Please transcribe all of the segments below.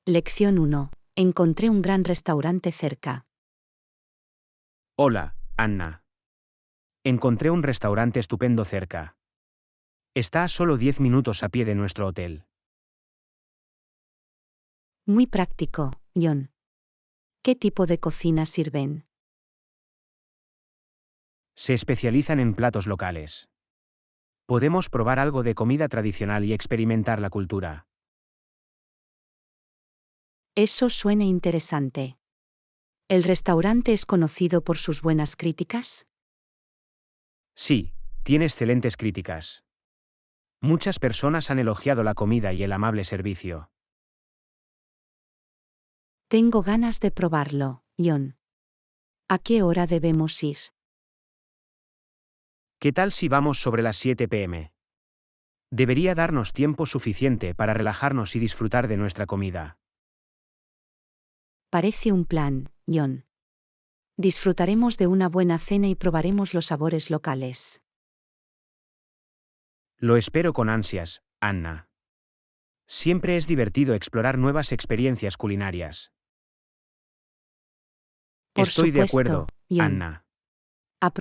Lección 1. Encontré un gran restaurante cerca. Hola, Anna. Encontré un restaurante estupendo cerca. Está a solo 10 minutos a pie de nuestro hotel. Muy práctico, John. ¿Qué tipo de cocina sirven? Se especializan en platos locales. Podemos probar algo de comida tradicional y experimentar la cultura. Eso suena interesante. ¿El restaurante es conocido por sus buenas críticas? Sí, tiene excelentes críticas. Muchas personas han elogiado la comida y el amable servicio. Tengo ganas de probarlo, John. ¿A qué hora debemos ir? ¿Qué tal si vamos sobre las 7 p.m.? Debería darnos tiempo suficiente para relajarnos y disfrutar de nuestra comida. Parece un plan, John. Disfrutaremos de una buena cena y probaremos los sabores locales. Lo espero con ansias, Anna. Siempre es divertido explorar nuevas experiencias culinarias. Por Estoy de supuesto, acuerdo, John. Anna.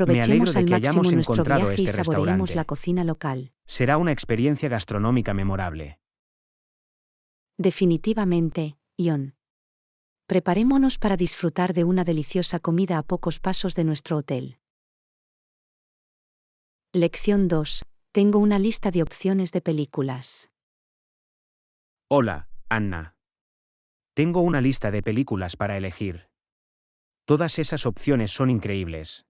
Me alegro Aprovechemos de al que máximo hayamos nuestro encontrado viaje y este saboreemos la restaurante. cocina local. Será una experiencia gastronómica memorable. Definitivamente, John. Preparémonos para disfrutar de una deliciosa comida a pocos pasos de nuestro hotel. Lección 2. Tengo una lista de opciones de películas. Hola, Anna. Tengo una lista de películas para elegir. Todas esas opciones son increíbles.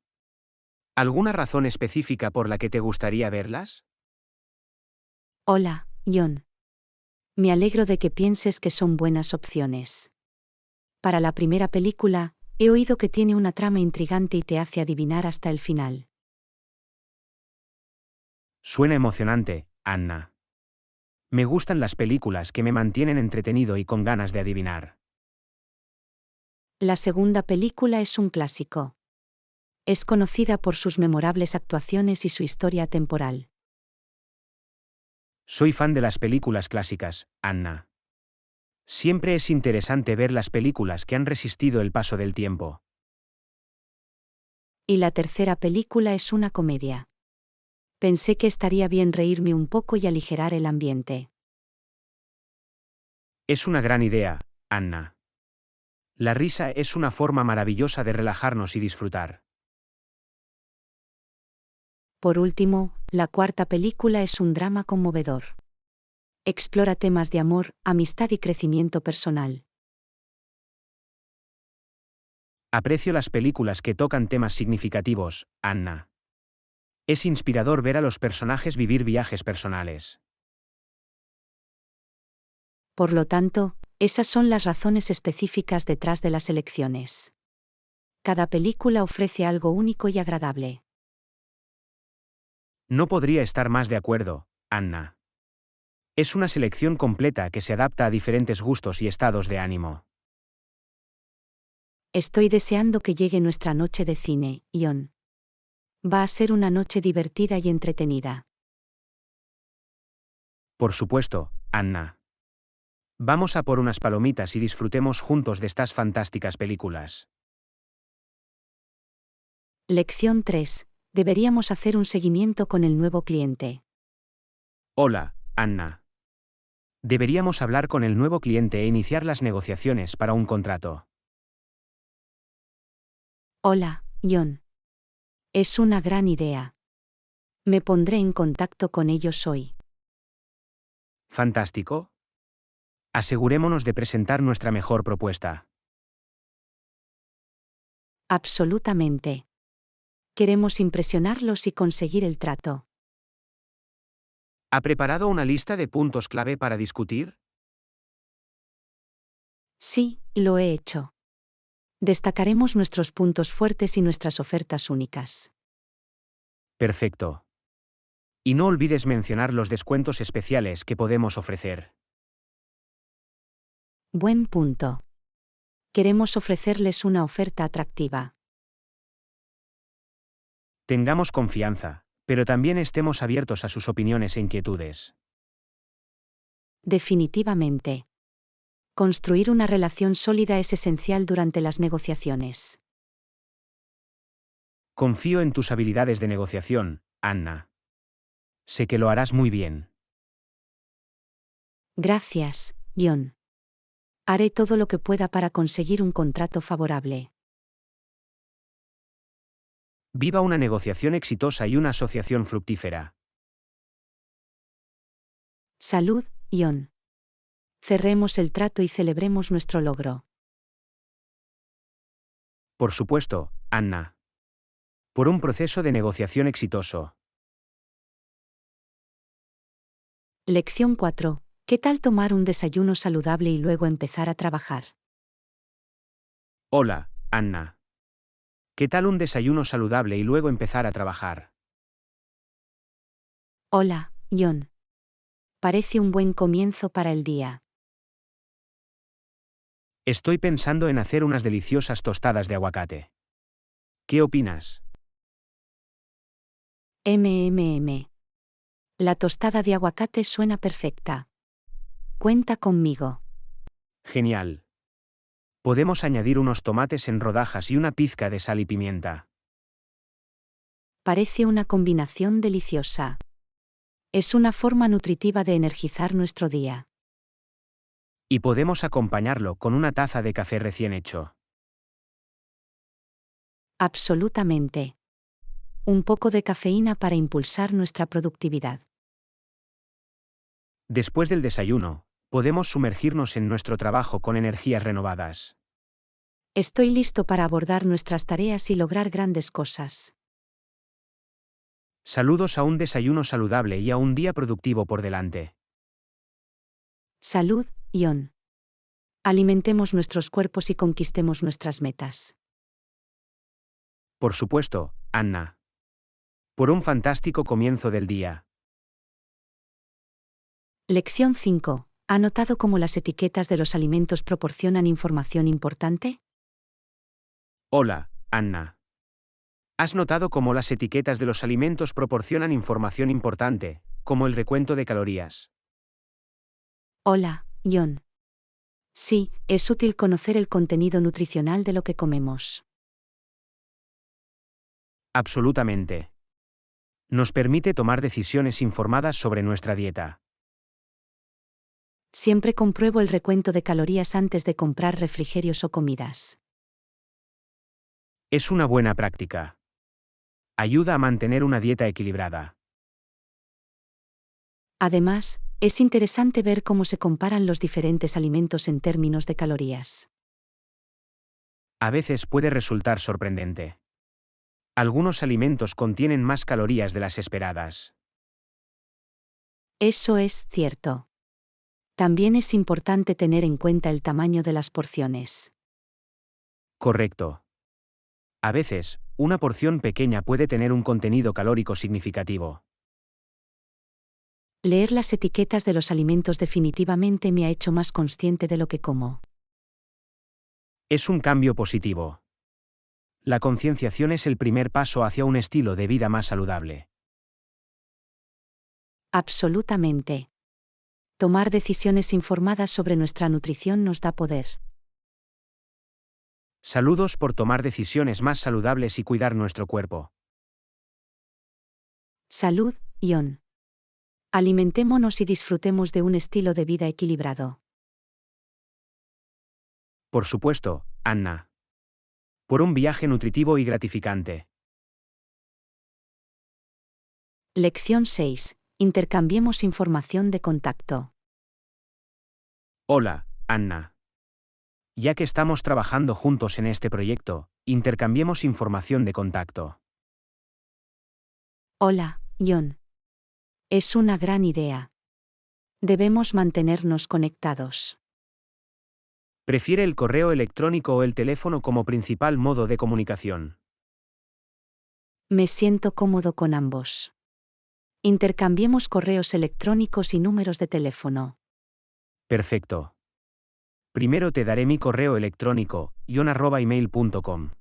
¿Alguna razón específica por la que te gustaría verlas? Hola, John. Me alegro de que pienses que son buenas opciones. Para la primera película, he oído que tiene una trama intrigante y te hace adivinar hasta el final. Suena emocionante, Anna. Me gustan las películas que me mantienen entretenido y con ganas de adivinar. La segunda película es un clásico. Es conocida por sus memorables actuaciones y su historia temporal. Soy fan de las películas clásicas, Anna. Siempre es interesante ver las películas que han resistido el paso del tiempo. Y la tercera película es una comedia. Pensé que estaría bien reírme un poco y aligerar el ambiente. Es una gran idea, Anna. La risa es una forma maravillosa de relajarnos y disfrutar. Por último, la cuarta película es un drama conmovedor. Explora temas de amor, amistad y crecimiento personal. Aprecio las películas que tocan temas significativos, Anna. Es inspirador ver a los personajes vivir viajes personales. Por lo tanto, esas son las razones específicas detrás de las elecciones. Cada película ofrece algo único y agradable. No podría estar más de acuerdo, Anna. Es una selección completa que se adapta a diferentes gustos y estados de ánimo. Estoy deseando que llegue nuestra noche de cine, John. Va a ser una noche divertida y entretenida. Por supuesto, Anna. Vamos a por unas palomitas y disfrutemos juntos de estas fantásticas películas. Lección 3. Deberíamos hacer un seguimiento con el nuevo cliente. Hola, Anna. Deberíamos hablar con el nuevo cliente e iniciar las negociaciones para un contrato. Hola, John. Es una gran idea. Me pondré en contacto con ellos hoy. Fantástico. Asegurémonos de presentar nuestra mejor propuesta. Absolutamente. Queremos impresionarlos y conseguir el trato. ¿Ha preparado una lista de puntos clave para discutir? Sí, lo he hecho. Destacaremos nuestros puntos fuertes y nuestras ofertas únicas. Perfecto. Y no olvides mencionar los descuentos especiales que podemos ofrecer. Buen punto. Queremos ofrecerles una oferta atractiva. Tengamos confianza, pero también estemos abiertos a sus opiniones e inquietudes. Definitivamente. Construir una relación sólida es esencial durante las negociaciones. Confío en tus habilidades de negociación, Anna. Sé que lo harás muy bien. Gracias, John. Haré todo lo que pueda para conseguir un contrato favorable. Viva una negociación exitosa y una asociación fructífera. Salud, John. Cerremos el trato y celebremos nuestro logro. Por supuesto, Anna. Por un proceso de negociación exitoso. Lección 4. ¿Qué tal tomar un desayuno saludable y luego empezar a trabajar? Hola, Anna. ¿Qué tal un desayuno saludable y luego empezar a trabajar? Hola, John. Parece un buen comienzo para el día. Estoy pensando en hacer unas deliciosas tostadas de aguacate. ¿Qué opinas? MMM. La tostada de aguacate suena perfecta. Cuenta conmigo. Genial. Podemos añadir unos tomates en rodajas y una pizca de sal y pimienta. Parece una combinación deliciosa. Es una forma nutritiva de energizar nuestro día. Y podemos acompañarlo con una taza de café recién hecho. Absolutamente. Un poco de cafeína para impulsar nuestra productividad. Después del desayuno, podemos sumergirnos en nuestro trabajo con energías renovadas. Estoy listo para abordar nuestras tareas y lograr grandes cosas. Saludos a un desayuno saludable y a un día productivo por delante. Salud, John. Alimentemos nuestros cuerpos y conquistemos nuestras metas. Por supuesto, Anna. Por un fantástico comienzo del día. Lección 5. ¿Ha notado cómo las etiquetas de los alimentos proporcionan información importante? Hola, Anna. ¿Has notado cómo las etiquetas de los alimentos proporcionan información importante, como el recuento de calorías? Hola, John. Sí, es útil conocer el contenido nutricional de lo que comemos. Absolutamente. Nos permite tomar decisiones informadas sobre nuestra dieta. Siempre compruebo el recuento de calorías antes de comprar refrigerios o comidas. Es una buena práctica. Ayuda a mantener una dieta equilibrada. Además, es interesante ver cómo se comparan los diferentes alimentos en términos de calorías. A veces puede resultar sorprendente. Algunos alimentos contienen más calorías de las esperadas. Eso es cierto. También es importante tener en cuenta el tamaño de las porciones. Correcto. A veces, una porción pequeña puede tener un contenido calórico significativo. Leer las etiquetas de los alimentos definitivamente me ha hecho más consciente de lo que como. Es un cambio positivo. La concienciación es el primer paso hacia un estilo de vida más saludable. Absolutamente. Tomar decisiones informadas sobre nuestra nutrición nos da poder. Saludos por tomar decisiones más saludables y cuidar nuestro cuerpo. Salud, John. Alimentémonos y disfrutemos de un estilo de vida equilibrado. Por supuesto, Anna. Por un viaje nutritivo y gratificante. Lección 6. Intercambiemos información de contacto. Hola, Anna. Ya que estamos trabajando juntos en este proyecto, intercambiemos información de contacto. Hola, John. Es una gran idea. Debemos mantenernos conectados. ¿Prefiere el correo electrónico o el teléfono como principal modo de comunicación? Me siento cómodo con ambos. Intercambiemos correos electrónicos y números de teléfono. Perfecto. Primero te daré mi correo electrónico, john@email.com.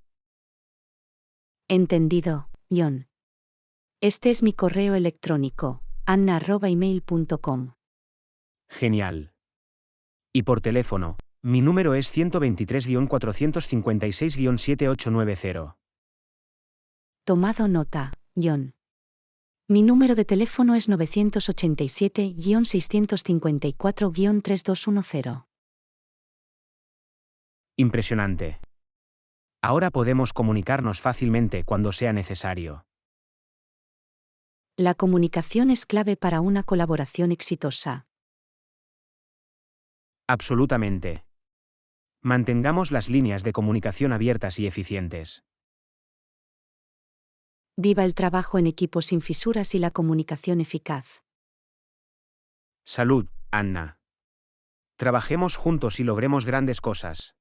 Entendido, John. Este es mi correo electrónico, anna@email.com. Genial. Y por teléfono, mi número es 123-456-7890. Tomado nota, John. Mi número de teléfono es 987-654-3210. Impresionante. Ahora podemos comunicarnos fácilmente cuando sea necesario. La comunicación es clave para una colaboración exitosa. Absolutamente. Mantengamos las líneas de comunicación abiertas y eficientes. Viva el trabajo en equipo sin fisuras y la comunicación eficaz. Salud, Anna. Trabajemos juntos y logremos grandes cosas.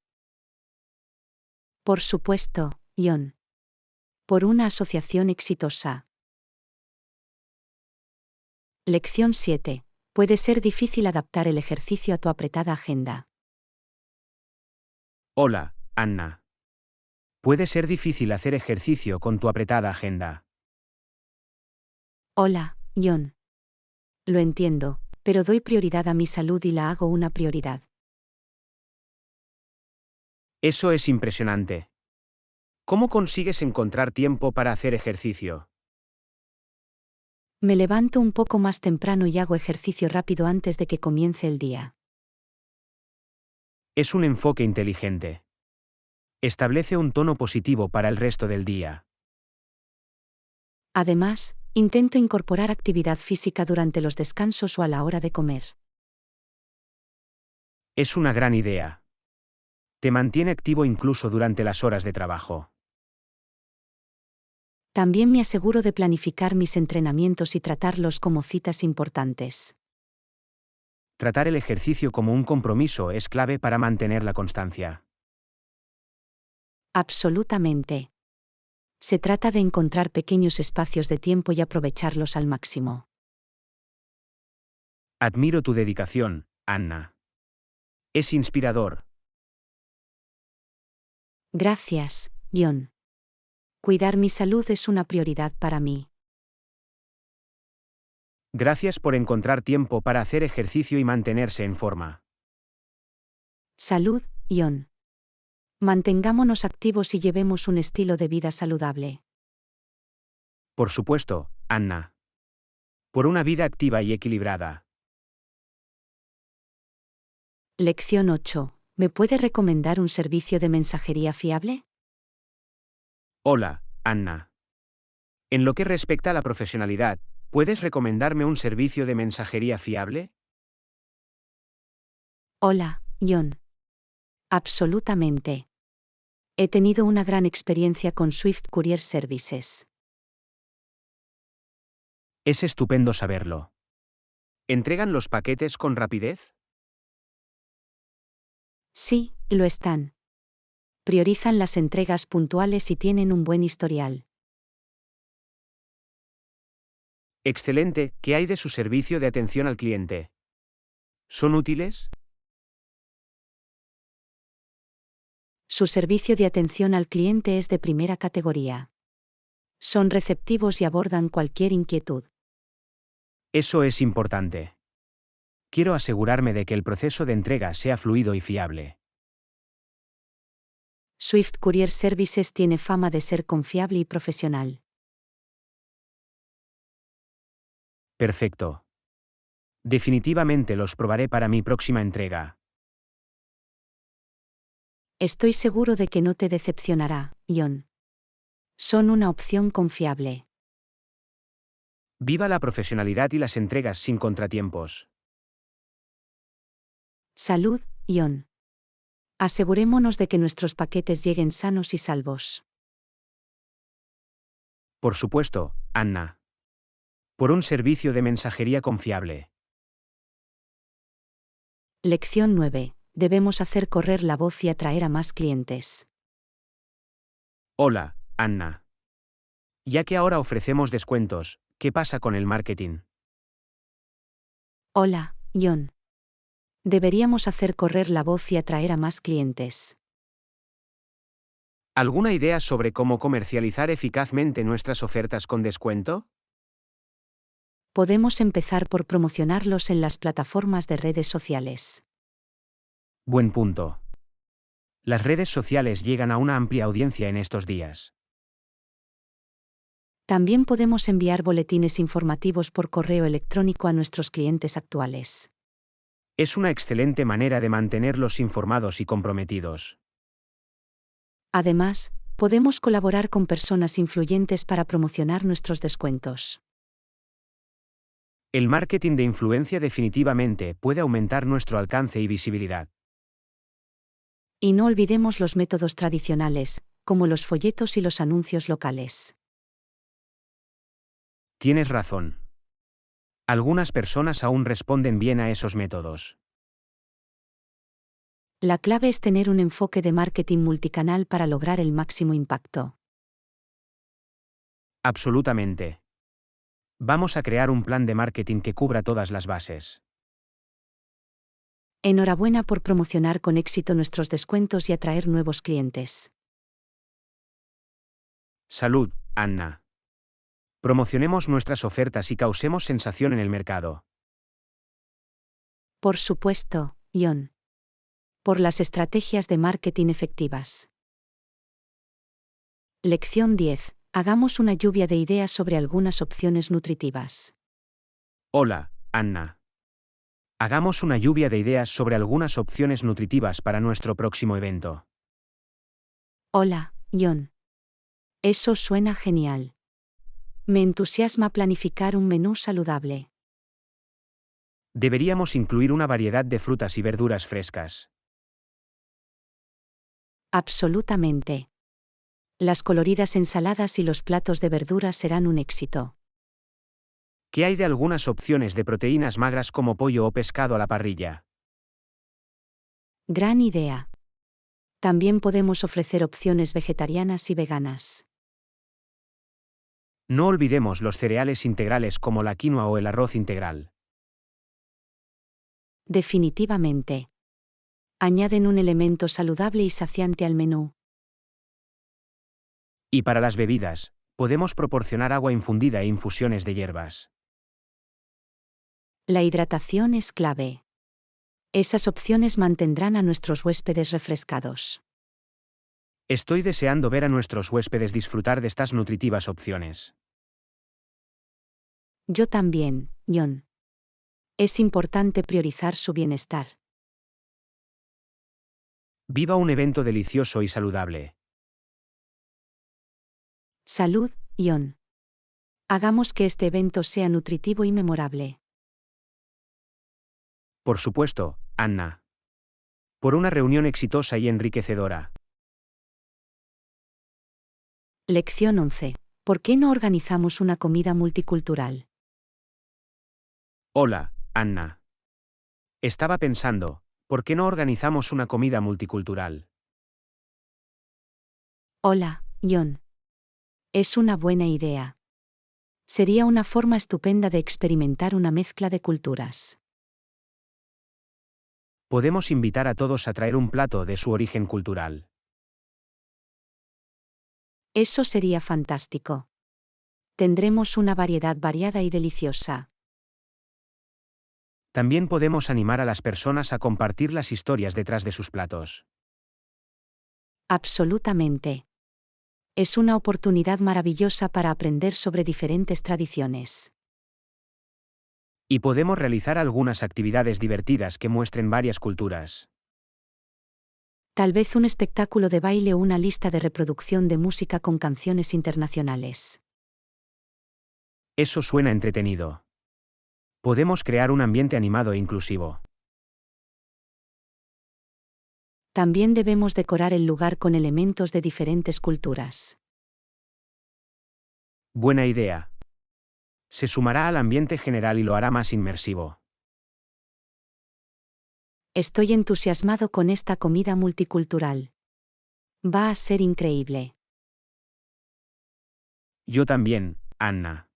Por supuesto, John. Por una asociación exitosa. Lección 7. Puede ser difícil adaptar el ejercicio a tu apretada agenda. Hola, Anna. Puede ser difícil hacer ejercicio con tu apretada agenda. Hola, John. Lo entiendo, pero doy prioridad a mi salud y la hago una prioridad. Eso es impresionante. ¿Cómo consigues encontrar tiempo para hacer ejercicio? Me levanto un poco más temprano y hago ejercicio rápido antes de que comience el día. Es un enfoque inteligente. Establece un tono positivo para el resto del día. Además, intento incorporar actividad física durante los descansos o a la hora de comer. Es una gran idea. Te mantiene activo incluso durante las horas de trabajo. También me aseguro de planificar mis entrenamientos y tratarlos como citas importantes. Tratar el ejercicio como un compromiso es clave para mantener la constancia. Absolutamente. Se trata de encontrar pequeños espacios de tiempo y aprovecharlos al máximo. Admiro tu dedicación, Anna. Es inspirador. Gracias, John. Cuidar mi salud es una prioridad para mí. Gracias por encontrar tiempo para hacer ejercicio y mantenerse en forma. Salud, John. Mantengámonos activos y llevemos un estilo de vida saludable. Por supuesto, Anna. Por una vida activa y equilibrada. Lección 8. ¿Me puede recomendar un servicio de mensajería fiable? Hola, Anna. En lo que respecta a la profesionalidad, ¿puedes recomendarme un servicio de mensajería fiable? Hola, John. Absolutamente. He tenido una gran experiencia con Swift Courier Services. Es estupendo saberlo. ¿Entregan los paquetes con rapidez? Sí, lo están. Priorizan las entregas puntuales y tienen un buen historial. Excelente, ¿qué hay de su servicio de atención al cliente? ¿Son útiles? Su servicio de atención al cliente es de primera categoría. Son receptivos y abordan cualquier inquietud. Eso es importante. Quiero asegurarme de que el proceso de entrega sea fluido y fiable. Swift Courier Services tiene fama de ser confiable y profesional. Perfecto. Definitivamente los probaré para mi próxima entrega. Estoy seguro de que no te decepcionará, John. Son una opción confiable. Viva la profesionalidad y las entregas sin contratiempos. Salud, John. Asegurémonos de que nuestros paquetes lleguen sanos y salvos. Por supuesto, Anna. Por un servicio de mensajería confiable. Lección 9. Debemos hacer correr la voz y atraer a más clientes. Hola, Anna. Ya que ahora ofrecemos descuentos, ¿qué pasa con el marketing? Hola, John. Deberíamos hacer correr la voz y atraer a más clientes. ¿Alguna idea sobre cómo comercializar eficazmente nuestras ofertas con descuento? Podemos empezar por promocionarlos en las plataformas de redes sociales. Buen punto. Las redes sociales llegan a una amplia audiencia en estos días. También podemos enviar boletines informativos por correo electrónico a nuestros clientes actuales. Es una excelente manera de mantenerlos informados y comprometidos. Además, podemos colaborar con personas influyentes para promocionar nuestros descuentos. El marketing de influencia definitivamente puede aumentar nuestro alcance y visibilidad. Y no olvidemos los métodos tradicionales, como los folletos y los anuncios locales. Tienes razón. Algunas personas aún responden bien a esos métodos. La clave es tener un enfoque de marketing multicanal para lograr el máximo impacto. Absolutamente. Vamos a crear un plan de marketing que cubra todas las bases. Enhorabuena por promocionar con éxito nuestros descuentos y atraer nuevos clientes. Salud, Anna. Promocionemos nuestras ofertas y causemos sensación en el mercado. Por supuesto, John. Por las estrategias de marketing efectivas. Lección 10. Hagamos una lluvia de ideas sobre algunas opciones nutritivas. Hola, Anna. Hagamos una lluvia de ideas sobre algunas opciones nutritivas para nuestro próximo evento. Hola, John. Eso suena genial. Me entusiasma planificar un menú saludable. Deberíamos incluir una variedad de frutas y verduras frescas. Absolutamente. Las coloridas ensaladas y los platos de verduras serán un éxito. ¿Qué hay de algunas opciones de proteínas magras como pollo o pescado a la parrilla? Gran idea. También podemos ofrecer opciones vegetarianas y veganas. No olvidemos los cereales integrales como la quinoa o el arroz integral. Definitivamente. Añaden un elemento saludable y saciante al menú. Y para las bebidas, podemos proporcionar agua infundida e infusiones de hierbas. La hidratación es clave. Esas opciones mantendrán a nuestros huéspedes refrescados. Estoy deseando ver a nuestros huéspedes disfrutar de estas nutritivas opciones. Yo también, John. Es importante priorizar su bienestar. Viva un evento delicioso y saludable. Salud, John. Hagamos que este evento sea nutritivo y memorable. Por supuesto, Anna. Por una reunión exitosa y enriquecedora. Lección 11. ¿Por qué no organizamos una comida multicultural? Hola, Anna. Estaba pensando, ¿por qué no organizamos una comida multicultural? Hola, John. Es una buena idea. Sería una forma estupenda de experimentar una mezcla de culturas. Podemos invitar a todos a traer un plato de su origen cultural. Eso sería fantástico. Tendremos una variedad variada y deliciosa. También podemos animar a las personas a compartir las historias detrás de sus platos. Absolutamente. Es una oportunidad maravillosa para aprender sobre diferentes tradiciones. Y podemos realizar algunas actividades divertidas que muestren varias culturas. Tal vez un espectáculo de baile o una lista de reproducción de música con canciones internacionales. Eso suena entretenido. Podemos crear un ambiente animado e inclusivo. También debemos decorar el lugar con elementos de diferentes culturas. Buena idea. Se sumará al ambiente general y lo hará más inmersivo. Estoy entusiasmado con esta comida multicultural. Va a ser increíble. Yo también, Anna.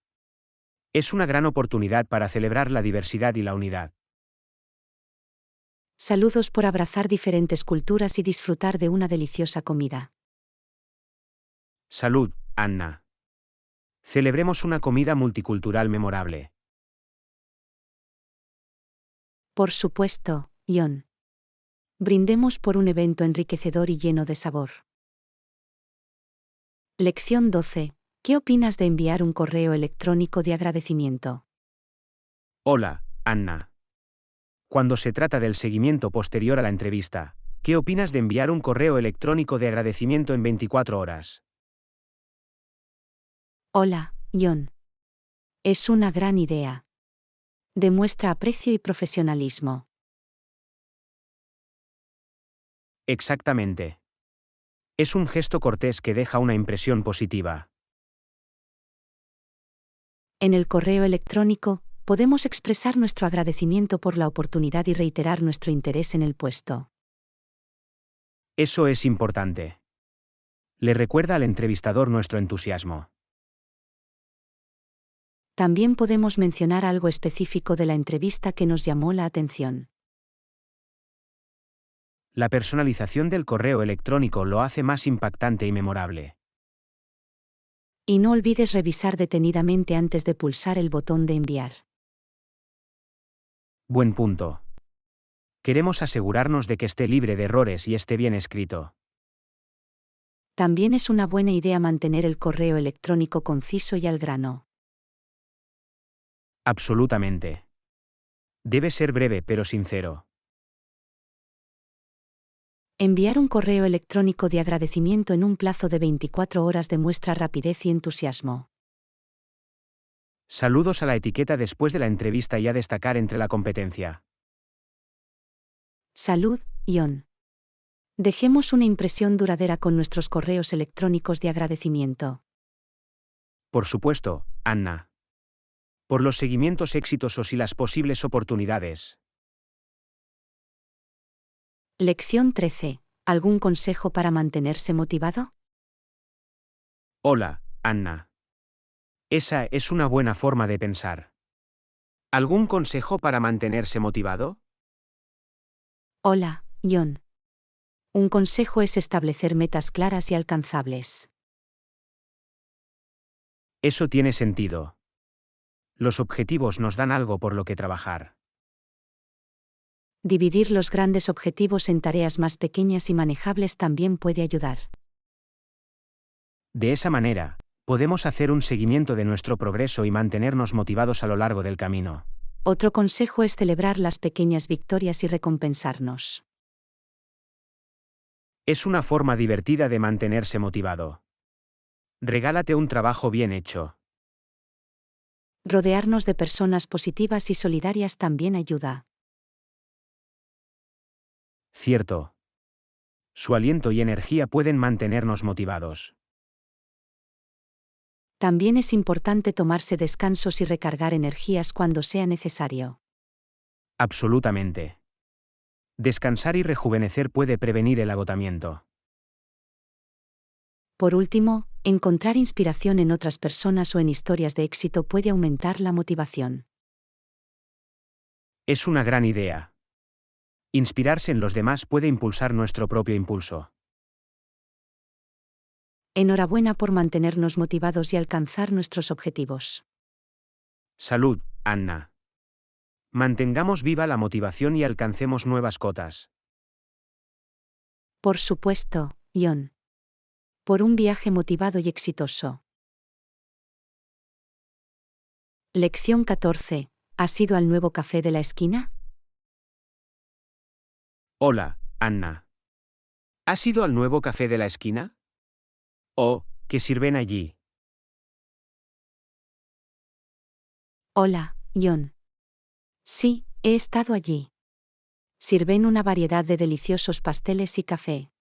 Es una gran oportunidad para celebrar la diversidad y la unidad. Saludos por abrazar diferentes culturas y disfrutar de una deliciosa comida. Salud, Anna. Celebremos una comida multicultural memorable. Por supuesto, John. Brindemos por un evento enriquecedor y lleno de sabor. Lección 12. ¿Qué opinas de enviar un correo electrónico de agradecimiento? Hola, Anna. Cuando se trata del seguimiento posterior a la entrevista, ¿qué opinas de enviar un correo electrónico de agradecimiento en 24 horas? Hola, John. Es una gran idea. Demuestra aprecio y profesionalismo. Exactamente. Es un gesto cortés que deja una impresión positiva. En el correo electrónico, podemos expresar nuestro agradecimiento por la oportunidad y reiterar nuestro interés en el puesto. Eso es importante. Le recuerda al entrevistador nuestro entusiasmo. También podemos mencionar algo específico de la entrevista que nos llamó la atención. La personalización del correo electrónico lo hace más impactante y memorable. Y no olvides revisar detenidamente antes de pulsar el botón de enviar. Buen punto. Queremos asegurarnos de que esté libre de errores y esté bien escrito. También es una buena idea mantener el correo electrónico conciso y al grano. Absolutamente. Debe ser breve pero sincero. Enviar un correo electrónico de agradecimiento en un plazo de 24 horas demuestra rapidez y entusiasmo. Saludos a la etiqueta después de la entrevista y a destacar entre la competencia. Salud, John. Dejemos una impresión duradera con nuestros correos electrónicos de agradecimiento. Por supuesto, Anna. Por los seguimientos exitosos y las posibles oportunidades. Lección 13. ¿Algún consejo para mantenerse motivado? Hola, Anna. Esa es una buena forma de pensar. ¿Algún consejo para mantenerse motivado? Hola, John. Un consejo es establecer metas claras y alcanzables. Eso tiene sentido. Los objetivos nos dan algo por lo que trabajar. Dividir los grandes objetivos en tareas más pequeñas y manejables también puede ayudar. De esa manera, podemos hacer un seguimiento de nuestro progreso y mantenernos motivados a lo largo del camino. Otro consejo es celebrar las pequeñas victorias y recompensarnos. Es una forma divertida de mantenerse motivado. Regálate un trabajo bien hecho. Rodearnos de personas positivas y solidarias también ayuda. Cierto. Su aliento y energía pueden mantenernos motivados. También es importante tomarse descansos y recargar energías cuando sea necesario. Absolutamente. Descansar y rejuvenecer puede prevenir el agotamiento. Por último, encontrar inspiración en otras personas o en historias de éxito puede aumentar la motivación. Es una gran idea. Inspirarse en los demás puede impulsar nuestro propio impulso. Enhorabuena por mantenernos motivados y alcanzar nuestros objetivos. Salud, Anna. Mantengamos viva la motivación y alcancemos nuevas cotas. Por supuesto, John. Por un viaje motivado y exitoso. Lección 14. ¿Has ido al nuevo café de la esquina? Hola, Anna. ¿Has ido al nuevo café de la esquina? Oh, ¿qué sirven allí? Hola, John. Sí, he estado allí. Sirven una variedad de deliciosos pasteles y café.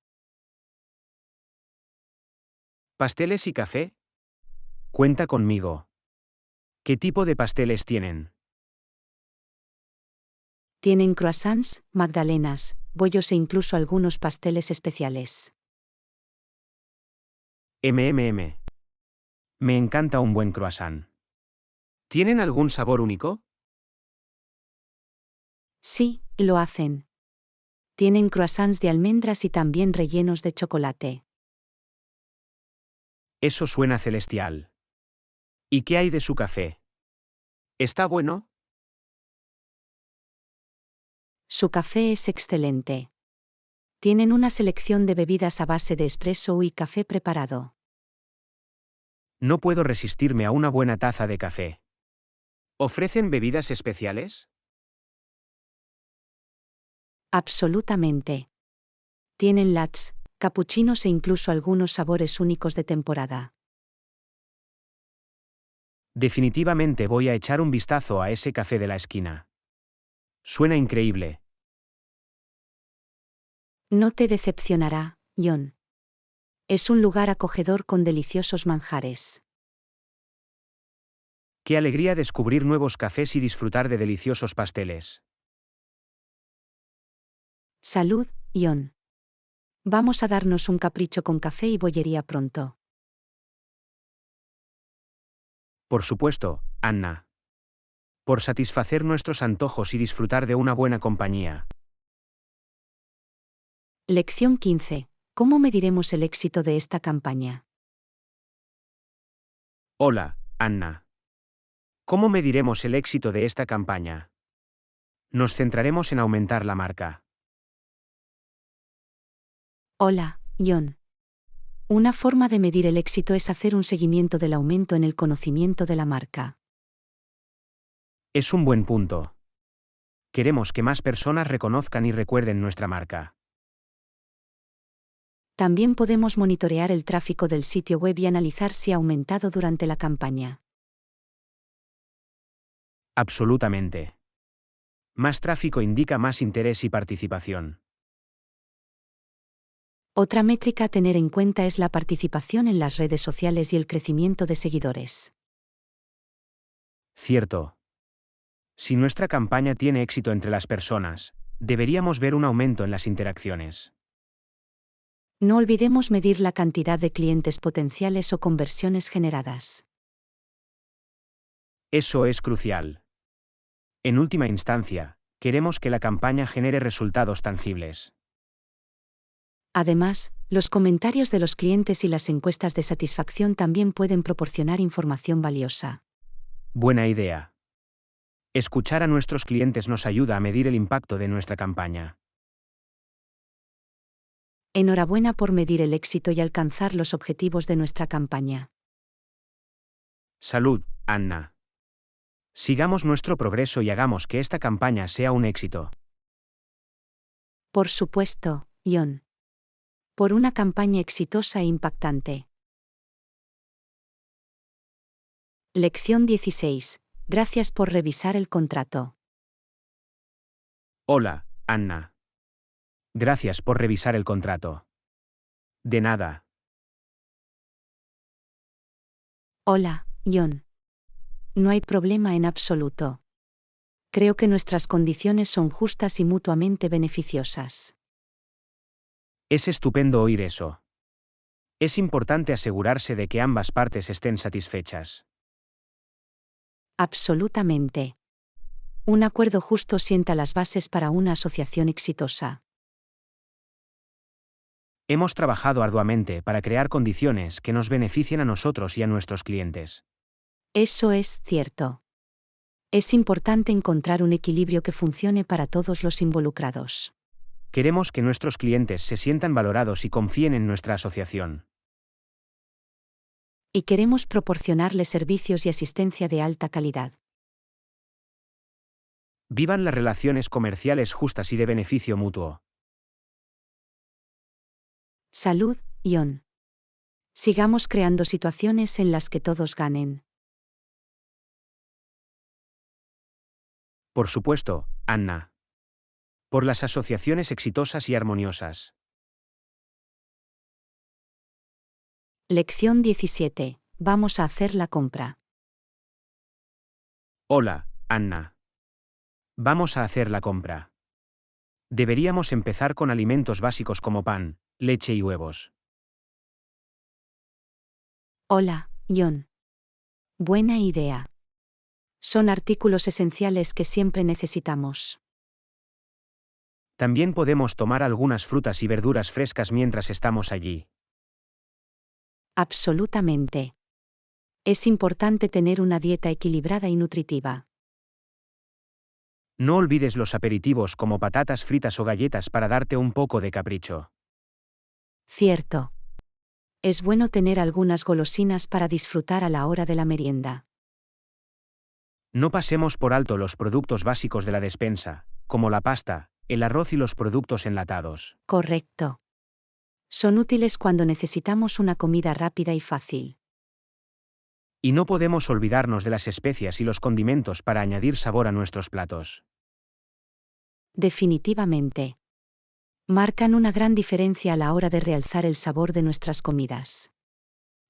¿Pasteles y café? Cuenta conmigo. ¿Qué tipo de pasteles tienen? Tienen croissants, magdalenas, bollos e incluso algunos pasteles especiales. MMM. Me encanta un buen croissant. ¿Tienen algún sabor único? Sí, lo hacen. Tienen croissants de almendras y también rellenos de chocolate. Eso suena celestial. ¿Y qué hay de su café? ¿Está bueno? Su café es excelente. Tienen una selección de bebidas a base de espresso y café preparado. No puedo resistirme a una buena taza de café. ¿Ofrecen bebidas especiales? Absolutamente. Tienen lattes, capuchinos e incluso algunos sabores únicos de temporada. Definitivamente voy a echar un vistazo a ese café de la esquina. Suena increíble. No te decepcionará, John. Es un lugar acogedor con deliciosos manjares. Qué alegría descubrir nuevos cafés y disfrutar de deliciosos pasteles. Salud, John. Vamos a darnos un capricho con café y bollería pronto. Por supuesto, Anna. Por satisfacer nuestros antojos y disfrutar de una buena compañía. Lección 15. ¿Cómo mediremos el éxito de esta campaña? Hola, Anna. ¿Cómo mediremos el éxito de esta campaña? Nos centraremos en aumentar la marca. Hola, John. Una forma de medir el éxito es hacer un seguimiento del aumento en el conocimiento de la marca. Es un buen punto. Queremos que más personas reconozcan y recuerden nuestra marca. También podemos monitorear el tráfico del sitio web y analizar si ha aumentado durante la campaña. Absolutamente. Más tráfico indica más interés y participación. Otra métrica a tener en cuenta es la participación en las redes sociales y el crecimiento de seguidores. Cierto. Si nuestra campaña tiene éxito entre las personas, deberíamos ver un aumento en las interacciones. No olvidemos medir la cantidad de clientes potenciales o conversiones generadas. Eso es crucial. En última instancia, queremos que la campaña genere resultados tangibles. Además, los comentarios de los clientes y las encuestas de satisfacción también pueden proporcionar información valiosa. Buena idea. Escuchar a nuestros clientes nos ayuda a medir el impacto de nuestra campaña. Enhorabuena por medir el éxito y alcanzar los objetivos de nuestra campaña. Salud, Anna. Sigamos nuestro progreso y hagamos que esta campaña sea un éxito. Por supuesto, John. Por una campaña exitosa e impactante. Lección 16. Gracias por revisar el contrato. Hola, Anna. Gracias por revisar el contrato. De nada. Hola, John. No hay problema en absoluto. Creo que nuestras condiciones son justas y mutuamente beneficiosas. Es estupendo oír eso. Es importante asegurarse de que ambas partes estén satisfechas. Absolutamente. Un acuerdo justo sienta las bases para una asociación exitosa. Hemos trabajado arduamente para crear condiciones que nos beneficien a nosotros y a nuestros clientes. Eso es cierto. Es importante encontrar un equilibrio que funcione para todos los involucrados. Queremos que nuestros clientes se sientan valorados y confíen en nuestra asociación. Y queremos proporcionarles servicios y asistencia de alta calidad. Vivan las relaciones comerciales justas y de beneficio mutuo. Salud, John. Sigamos creando situaciones en las que todos ganen. Por supuesto, Anna. Por las asociaciones exitosas y armoniosas. Lección 17. Vamos a hacer la compra. Hola, Anna. Vamos a hacer la compra. Deberíamos empezar con alimentos básicos como pan, leche y huevos. Hola, John. Buena idea. Son artículos esenciales que siempre necesitamos. También podemos tomar algunas frutas y verduras frescas mientras estamos allí. Absolutamente. Es importante tener una dieta equilibrada y nutritiva. No olvides los aperitivos como patatas fritas o galletas para darte un poco de capricho. Cierto. Es bueno tener algunas golosinas para disfrutar a la hora de la merienda. No pasemos por alto los productos básicos de la despensa, como la pasta, el arroz y los productos enlatados. Correcto. Son útiles cuando necesitamos una comida rápida y fácil. Y no podemos olvidarnos de las especias y los condimentos para añadir sabor a nuestros platos. Definitivamente. Marcan una gran diferencia a la hora de realzar el sabor de nuestras comidas.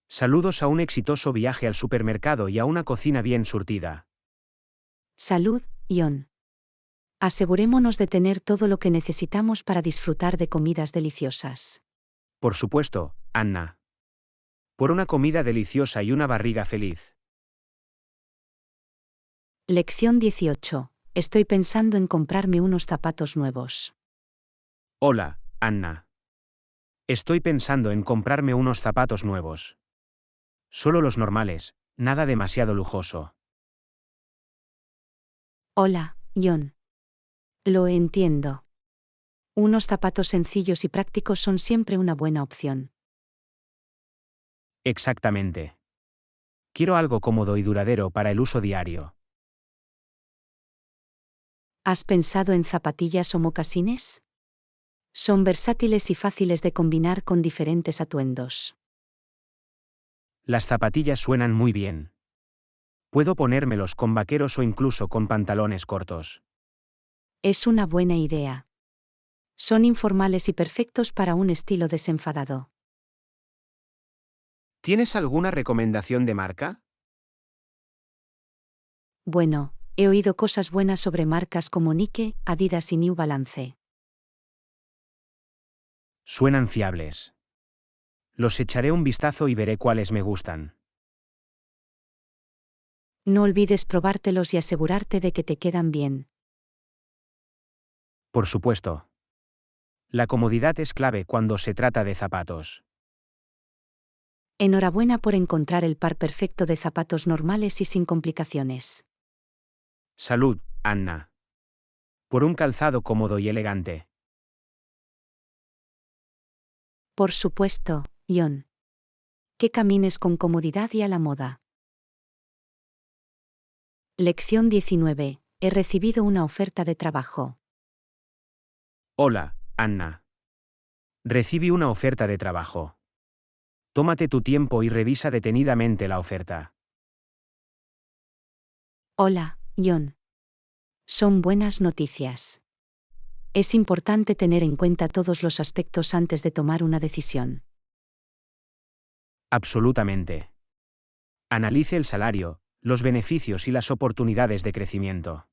Saludos a un exitoso viaje al supermercado y a una cocina bien surtida. Salud, John. Asegurémonos de tener todo lo que necesitamos para disfrutar de comidas deliciosas. Por supuesto, Anna. Por una comida deliciosa y una barriga feliz. Lección 18. Estoy pensando en comprarme unos zapatos nuevos. Hola, Anna. Estoy pensando en comprarme unos zapatos nuevos. Solo los normales, nada demasiado lujoso. Hola, John. Lo entiendo. Unos zapatos sencillos y prácticos son siempre una buena opción. Exactamente. Quiero algo cómodo y duradero para el uso diario. ¿Has pensado en zapatillas o mocasines? Son versátiles y fáciles de combinar con diferentes atuendos. Las zapatillas suenan muy bien. Puedo ponérmelos con vaqueros o incluso con pantalones cortos. Es una buena idea. Son informales y perfectos para un estilo desenfadado. ¿Tienes alguna recomendación de marca? Bueno, he oído cosas buenas sobre marcas como Nike, Adidas y New Balance. Suenan fiables. Los echaré un vistazo y veré cuáles me gustan. No olvides probártelos y asegurarte de que te quedan bien. Por supuesto. La comodidad es clave cuando se trata de zapatos. Enhorabuena por encontrar el par perfecto de zapatos normales y sin complicaciones. Salud, Anna. Por un calzado cómodo y elegante. Por supuesto, John. Que camines con comodidad y a la moda. Lección 19. He recibido una oferta de trabajo. Hola, Anna. Recibí una oferta de trabajo. Tómate tu tiempo y revisa detenidamente la oferta. Hola, John. Son buenas noticias. Es importante tener en cuenta todos los aspectos antes de tomar una decisión. Absolutamente. Analice el salario, los beneficios y las oportunidades de crecimiento.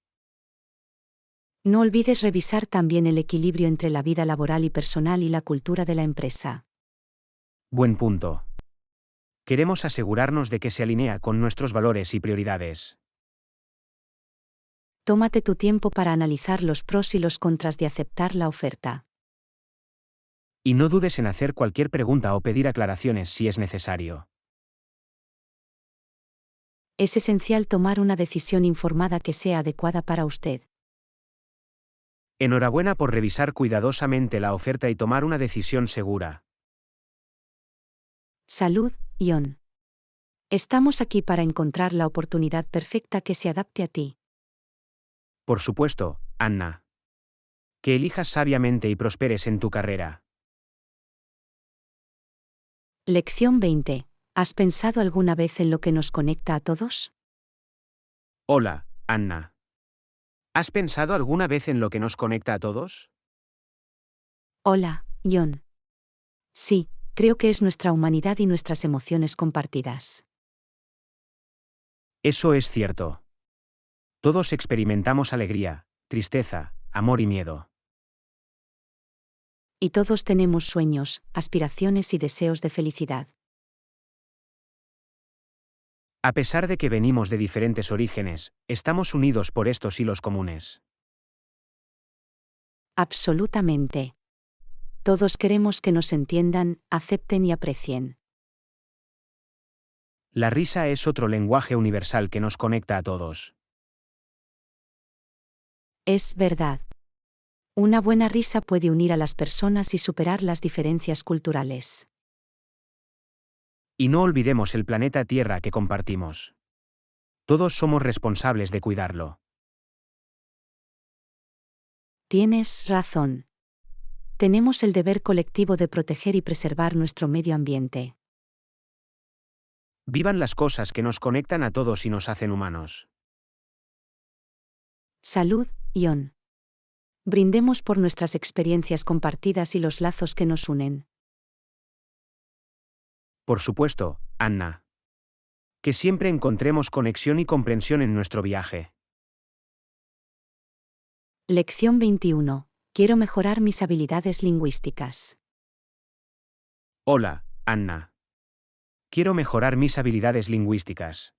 No olvides revisar también el equilibrio entre la vida laboral y personal y la cultura de la empresa. Buen punto. Queremos asegurarnos de que se alinea con nuestros valores y prioridades. Tómate tu tiempo para analizar los pros y los contras de aceptar la oferta. Y no dudes en hacer cualquier pregunta o pedir aclaraciones si es necesario. Es esencial tomar una decisión informada que sea adecuada para usted. Enhorabuena por revisar cuidadosamente la oferta y tomar una decisión segura. Salud, John. Estamos aquí para encontrar la oportunidad perfecta que se adapte a ti. Por supuesto, Anna. Que elijas sabiamente y prosperes en tu carrera. Lección 20. ¿Has pensado alguna vez en lo que nos conecta a todos? Hola, Anna. ¿Has pensado alguna vez en lo que nos conecta a todos? Hola, John. Sí, creo que es nuestra humanidad y nuestras emociones compartidas. Eso es cierto. Todos experimentamos alegría, tristeza, amor y miedo. Y todos tenemos sueños, aspiraciones y deseos de felicidad. A pesar de que venimos de diferentes orígenes, estamos unidos por estos hilos comunes. Absolutamente. Todos queremos que nos entiendan, acepten y aprecien. La risa es otro lenguaje universal que nos conecta a todos. Es verdad. Una buena risa puede unir a las personas y superar las diferencias culturales. Y no olvidemos el planeta Tierra que compartimos. Todos somos responsables de cuidarlo. Tienes razón. Tenemos el deber colectivo de proteger y preservar nuestro medio ambiente. Vivan las cosas que nos conectan a todos y nos hacen humanos. Salud, Ion. Brindemos por nuestras experiencias compartidas y los lazos que nos unen. Por supuesto, Anna. Que siempre encontremos conexión y comprensión en nuestro viaje. Lección 21. Quiero mejorar mis habilidades lingüísticas. Hola, Anna. Quiero mejorar mis habilidades lingüísticas.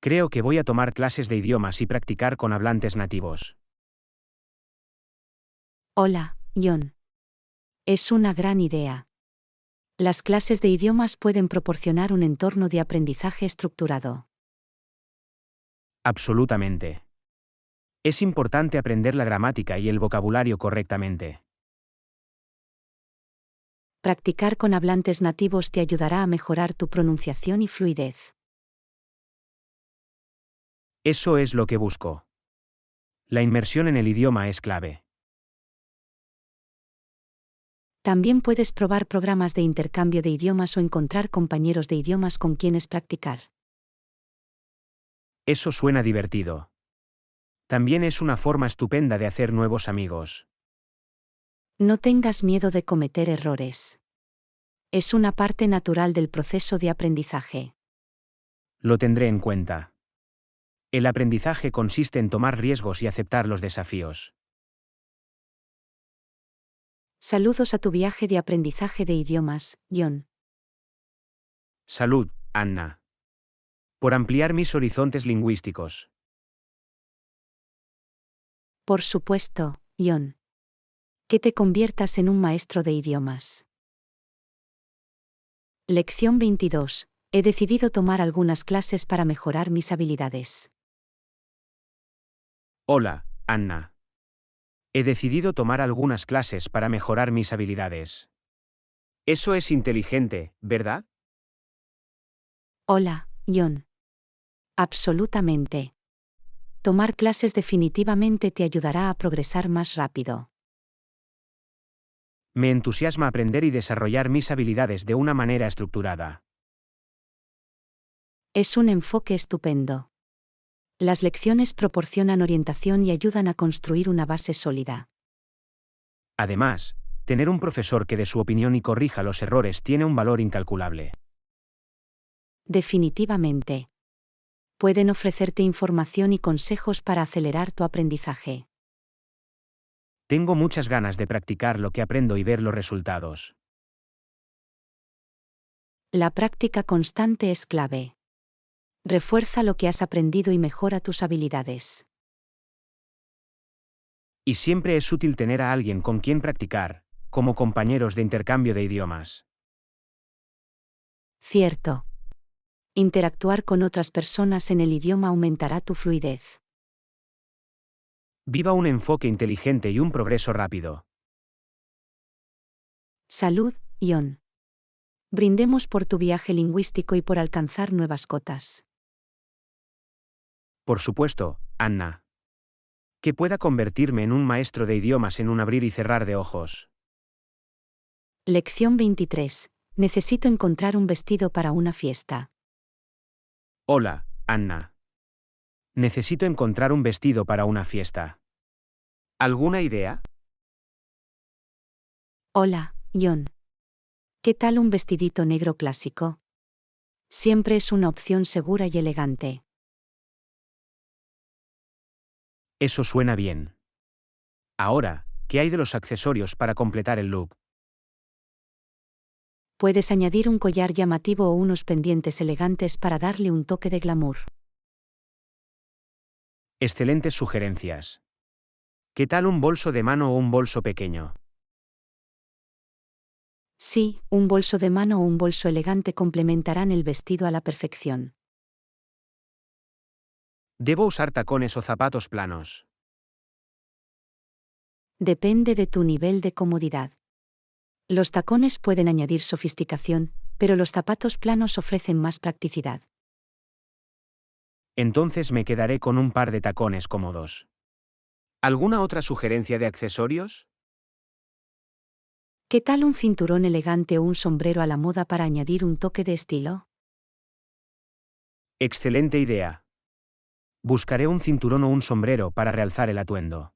Creo que voy a tomar clases de idiomas y practicar con hablantes nativos. Hola, Ion. Es una gran idea. Las clases de idiomas pueden proporcionar un entorno de aprendizaje estructurado. Absolutamente. Es importante aprender la gramática y el vocabulario correctamente. Practicar con hablantes nativos te ayudará a mejorar tu pronunciación y fluidez. Eso es lo que busco. La inmersión en el idioma es clave. También puedes probar programas de intercambio de idiomas o encontrar compañeros de idiomas con quienes practicar. Eso suena divertido. También es una forma estupenda de hacer nuevos amigos. No tengas miedo de cometer errores. Es una parte natural del proceso de aprendizaje. Lo tendré en cuenta. El aprendizaje consiste en tomar riesgos y aceptar los desafíos. Saludos a tu viaje de aprendizaje de idiomas, Ion. Salud, Anna. Por ampliar mis horizontes lingüísticos. Por supuesto, Ion. Que te conviertas en un maestro de idiomas. Lección 22. He decidido tomar algunas clases para mejorar mis habilidades. Hola, Anna. He decidido tomar algunas clases para mejorar mis habilidades. Eso es inteligente, ¿verdad? Hola, Ion. Absolutamente. Tomar clases definitivamente te ayudará a progresar más rápido. Me entusiasma aprender y desarrollar mis habilidades de una manera estructurada. Es un enfoque estupendo. Las lecciones proporcionan orientación y ayudan a construir una base sólida. Además, tener un profesor que dé su opinión y corrija los errores tiene un valor incalculable. Definitivamente. Pueden ofrecerte información y consejos para acelerar tu aprendizaje. Tengo muchas ganas de practicar lo que aprendo y ver los resultados. La práctica constante es clave. Refuerza lo que has aprendido y mejora tus habilidades. Y siempre es útil tener a alguien con quien practicar, como compañeros de intercambio de idiomas. Cierto. Interactuar con otras personas en el idioma aumentará tu fluidez. Viva un enfoque inteligente y un progreso rápido. Salud, Ion. Brindemos por tu viaje lingüístico y por alcanzar nuevas cotas. Por supuesto, Anna. Que pueda convertirme en un maestro de idiomas en un abrir y cerrar de ojos. Lección 23. Necesito encontrar un vestido para una fiesta. Hola, Anna. Necesito encontrar un vestido para una fiesta. ¿Alguna idea? Hola, Ion. ¿Qué tal un vestidito negro clásico? Siempre es una opción segura y elegante. Eso suena bien. Ahora, ¿qué hay de los accesorios para completar el look? Puedes añadir un collar llamativo o unos pendientes elegantes para darle un toque de glamour. Excelentes sugerencias. ¿Qué tal un bolso de mano o un bolso pequeño? Sí, un bolso de mano o un bolso elegante complementarán el vestido a la perfección. ¿Debo usar tacones o zapatos planos? Depende de tu nivel de comodidad. Los tacones pueden añadir sofisticación, pero los zapatos planos ofrecen más practicidad. Entonces me quedaré con un par de tacones cómodos. ¿Alguna otra sugerencia de accesorios? ¿Qué tal un cinturón elegante o un sombrero a la moda para añadir un toque de estilo? Excelente idea. Buscaré un cinturón o un sombrero para realzar el atuendo.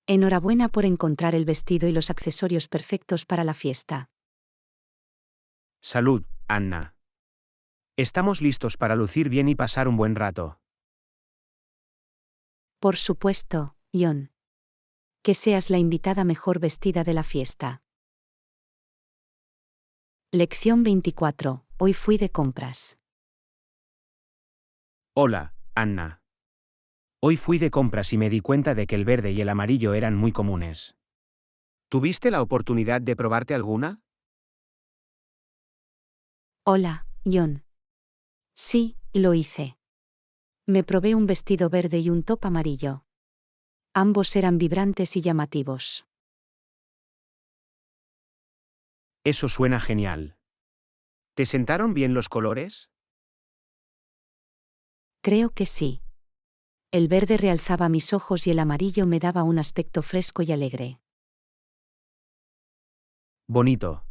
Enhorabuena por encontrar el vestido y los accesorios perfectos para la fiesta. Salud, Anna. Estamos listos para lucir bien y pasar un buen rato. Por supuesto, John. Que seas la invitada mejor vestida de la fiesta. Lección 24. Hoy fui de compras. Hola, Anna. Hoy fui de compras y me di cuenta de que el verde y el amarillo eran muy comunes. ¿Tuviste la oportunidad de probarte alguna? Hola, John. Sí, lo hice. Me probé un vestido verde y un top amarillo. Ambos eran vibrantes y llamativos. Eso suena genial. ¿Te sentaron bien los colores? Creo que sí. El verde realzaba mis ojos y el amarillo me daba un aspecto fresco y alegre. Bonito.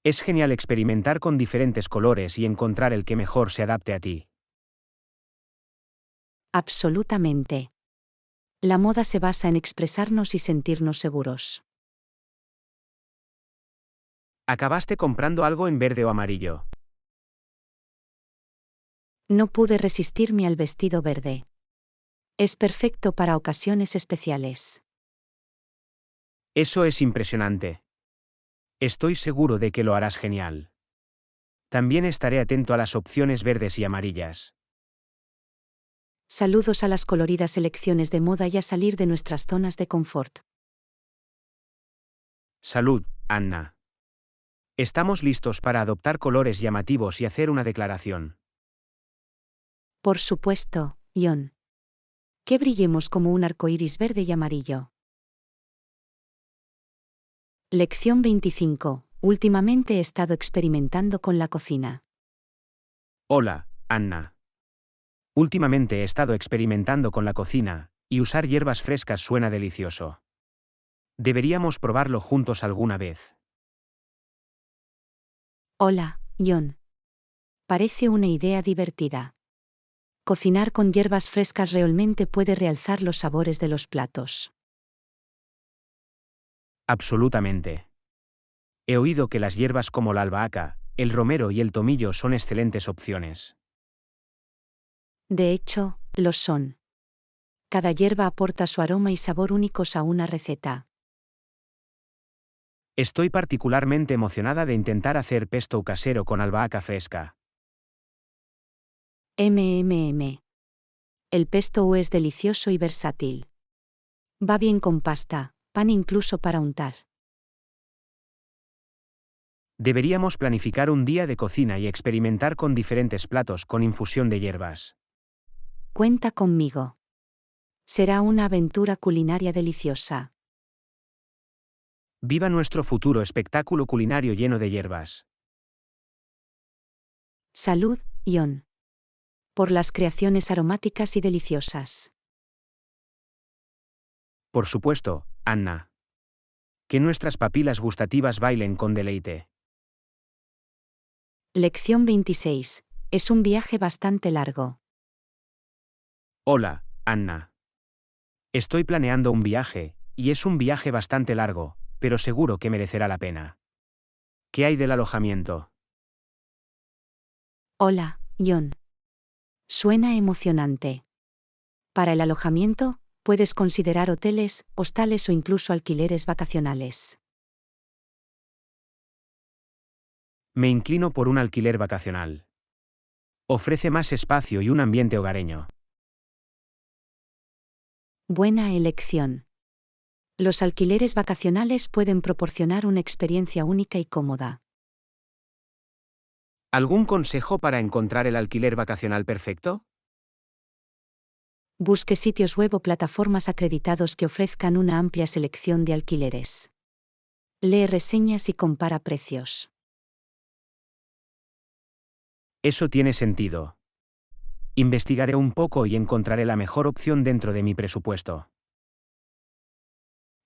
Es genial experimentar con diferentes colores y encontrar el que mejor se adapte a ti. Absolutamente. La moda se basa en expresarnos y sentirnos seguros. ¿Acabaste comprando algo en verde o amarillo? No pude resistirme al vestido verde. Es perfecto para ocasiones especiales. Eso es impresionante. Estoy seguro de que lo harás genial. También estaré atento a las opciones verdes y amarillas. Saludos a las coloridas selecciones de moda y a salir de nuestras zonas de confort. Salud, Anna. Estamos listos para adoptar colores llamativos y hacer una declaración. Por supuesto, John. Que brillemos como un arco iris verde y amarillo. Lección 25. Últimamente he estado experimentando con la cocina. Hola, Anna. Últimamente he estado experimentando con la cocina, y usar hierbas frescas suena delicioso. Deberíamos probarlo juntos alguna vez. Hola, John. Parece una idea divertida. Cocinar con hierbas frescas realmente puede realzar los sabores de los platos. Absolutamente. He oído que las hierbas como la albahaca, el romero y el tomillo son excelentes opciones. De hecho, los son. Cada hierba aporta su aroma y sabor únicos a una receta. Estoy particularmente emocionada de intentar hacer pesto casero con albahaca fresca. MMM. El pesto es delicioso y versátil. Va bien con pasta, pan incluso para untar. Deberíamos planificar un día de cocina y experimentar con diferentes platos con infusión de hierbas. Cuenta conmigo. Será una aventura culinaria deliciosa. Viva nuestro futuro espectáculo culinario lleno de hierbas. Salud, John. Por las creaciones aromáticas y deliciosas. Por supuesto, Anna. Que nuestras papilas gustativas bailen con deleite. Lección 26. Es un viaje bastante largo. Hola, Anna. Estoy planeando un viaje, y es un viaje bastante largo, pero seguro que merecerá la pena. ¿Qué hay del alojamiento? Hola, John. Suena emocionante. Para el alojamiento, puedes considerar hoteles, hostales o incluso alquileres vacacionales. Me inclino por un alquiler vacacional. Ofrece más espacio y un ambiente hogareño. Buena elección. Los alquileres vacacionales pueden proporcionar una experiencia única y cómoda. ¿Algún consejo para encontrar el alquiler vacacional perfecto? Busque sitios web o plataformas acreditados que ofrezcan una amplia selección de alquileres. Lee reseñas y compara precios. Eso tiene sentido. Investigaré un poco y encontraré la mejor opción dentro de mi presupuesto.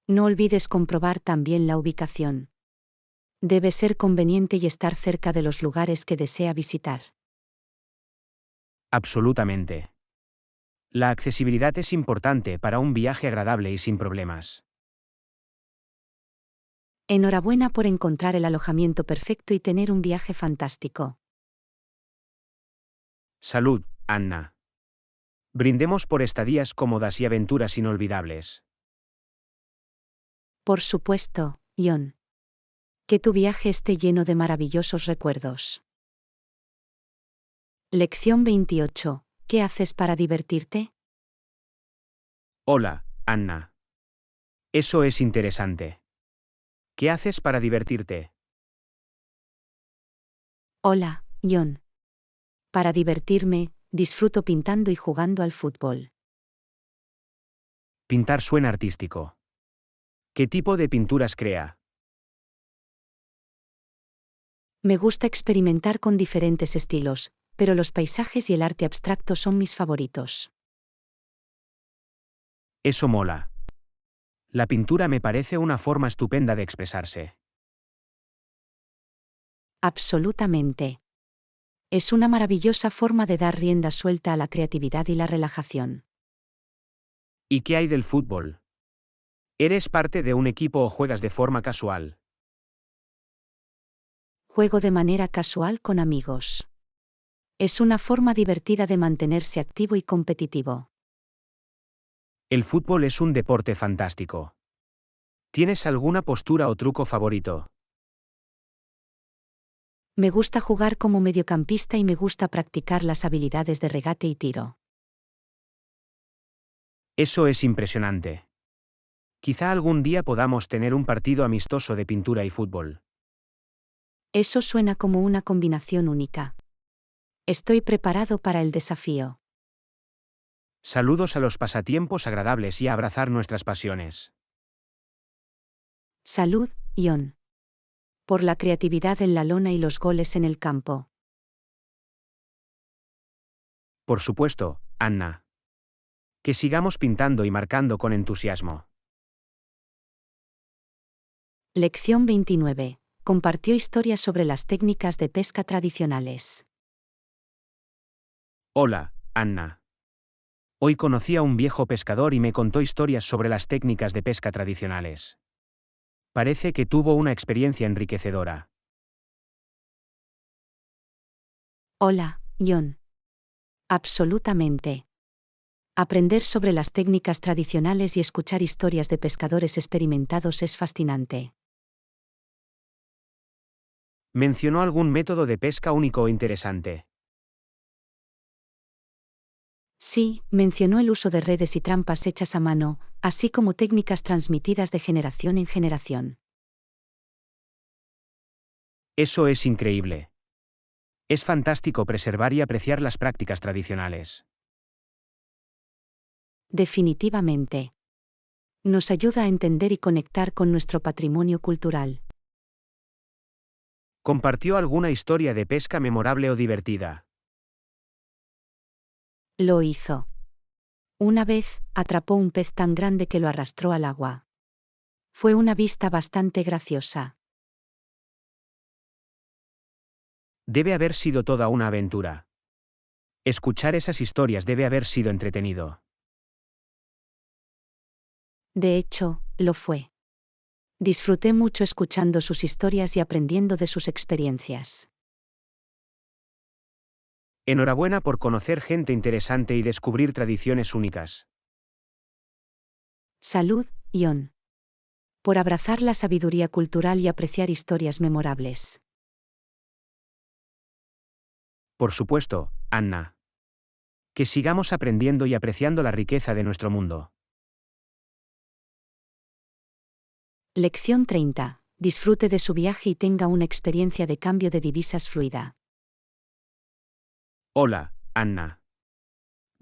No olvides comprobar también la ubicación. Debe ser conveniente y estar cerca de los lugares que desea visitar. Absolutamente. La accesibilidad es importante para un viaje agradable y sin problemas. Enhorabuena por encontrar el alojamiento perfecto y tener un viaje fantástico. Salud, Anna. Brindemos por estadías cómodas y aventuras inolvidables. Por supuesto, John. Que tu viaje esté lleno de maravillosos recuerdos. Lección 28. ¿Qué haces para divertirte? Hola, Anna. Eso es interesante. ¿Qué haces para divertirte? Hola, John. Para divertirme, disfruto pintando y jugando al fútbol. Pintar suena artístico. ¿Qué tipo de pinturas crea? Me gusta experimentar con diferentes estilos, pero los paisajes y el arte abstracto son mis favoritos. Eso mola. La pintura me parece una forma estupenda de expresarse. Absolutamente. Es una maravillosa forma de dar rienda suelta a la creatividad y la relajación. ¿Y qué hay del fútbol? ¿Eres parte de un equipo o juegas de forma casual? Juego de manera casual con amigos. Es una forma divertida de mantenerse activo y competitivo. El fútbol es un deporte fantástico. ¿Tienes alguna postura o truco favorito? Me gusta jugar como mediocampista y me gusta practicar las habilidades de regate y tiro. Eso es impresionante. Quizá algún día podamos tener un partido amistoso de pintura y fútbol. Eso suena como una combinación única. Estoy preparado para el desafío. Saludos a los pasatiempos agradables y a abrazar nuestras pasiones. Salud, John. Por la creatividad en la lona y los goles en el campo. Por supuesto, Anna. Que sigamos pintando y marcando con entusiasmo. Lección 29. Compartió historias sobre las técnicas de pesca tradicionales. Hola, Anna. Hoy conocí a un viejo pescador y me contó historias sobre las técnicas de pesca tradicionales. Parece que tuvo una experiencia enriquecedora. Hola, John. Absolutamente. Aprender sobre las técnicas tradicionales y escuchar historias de pescadores experimentados es fascinante. ¿Mencionó algún método de pesca único o interesante? Sí, mencionó el uso de redes y trampas hechas a mano, así como técnicas transmitidas de generación en generación. Eso es increíble. Es fantástico preservar y apreciar las prácticas tradicionales. Definitivamente. Nos ayuda a entender y conectar con nuestro patrimonio cultural. ¿Compartió alguna historia de pesca memorable o divertida? Lo hizo. Una vez, atrapó un pez tan grande que lo arrastró al agua. Fue una vista bastante graciosa. Debe haber sido toda una aventura. Escuchar esas historias debe haber sido entretenido. De hecho, lo fue. Disfruté mucho escuchando sus historias y aprendiendo de sus experiencias. Enhorabuena por conocer gente interesante y descubrir tradiciones únicas. Salud, John. Por abrazar la sabiduría cultural y apreciar historias memorables. Por supuesto, Anna. Que sigamos aprendiendo y apreciando la riqueza de nuestro mundo. Lección 30. Disfrute de su viaje y tenga una experiencia de cambio de divisas fluida. Hola, Anna.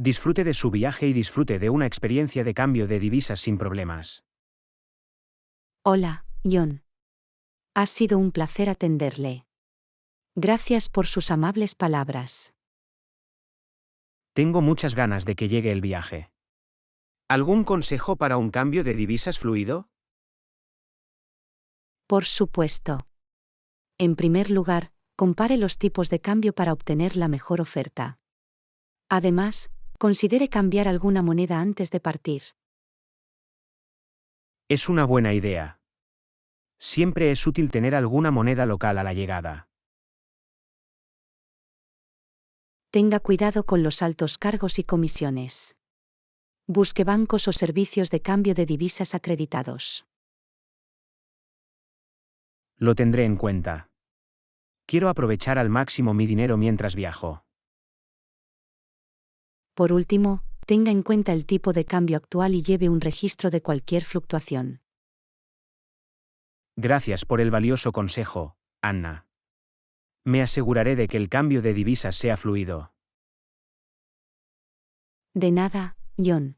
Disfrute de su viaje y disfrute de una experiencia de cambio de divisas sin problemas. Hola, John. Ha sido un placer atenderle. Gracias por sus amables palabras. Tengo muchas ganas de que llegue el viaje. ¿Algún consejo para un cambio de divisas fluido? Por supuesto. En primer lugar, compare los tipos de cambio para obtener la mejor oferta. Además, considere cambiar alguna moneda antes de partir. Es una buena idea. Siempre es útil tener alguna moneda local a la llegada. Tenga cuidado con los altos cargos y comisiones. Busque bancos o servicios de cambio de divisas acreditados. Lo tendré en cuenta. Quiero aprovechar al máximo mi dinero mientras viajo. Por último, tenga en cuenta el tipo de cambio actual y lleve un registro de cualquier fluctuación. Gracias por el valioso consejo, Anna. Me aseguraré de que el cambio de divisas sea fluido. De nada, John.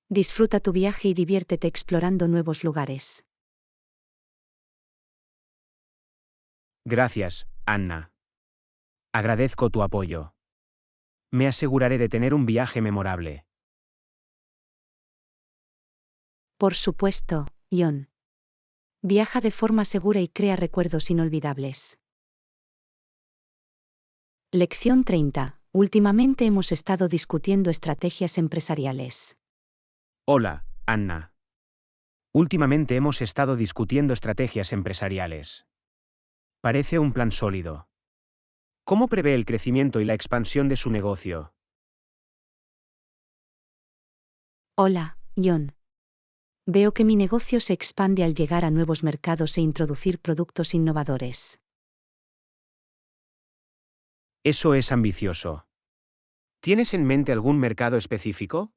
Disfruta tu viaje y diviértete explorando nuevos lugares. Gracias, Anna. Agradezco tu apoyo. Me aseguraré de tener un viaje memorable. Por supuesto, John. Viaja de forma segura y crea recuerdos inolvidables. Lección 30. Últimamente hemos estado discutiendo estrategias empresariales. Hola, Anna. Últimamente hemos estado discutiendo estrategias empresariales. Parece un plan sólido. ¿Cómo prevé el crecimiento y la expansión de su negocio? Hola, John. Veo que mi negocio se expande al llegar a nuevos mercados e introducir productos innovadores. Eso es ambicioso. ¿Tienes en mente algún mercado específico?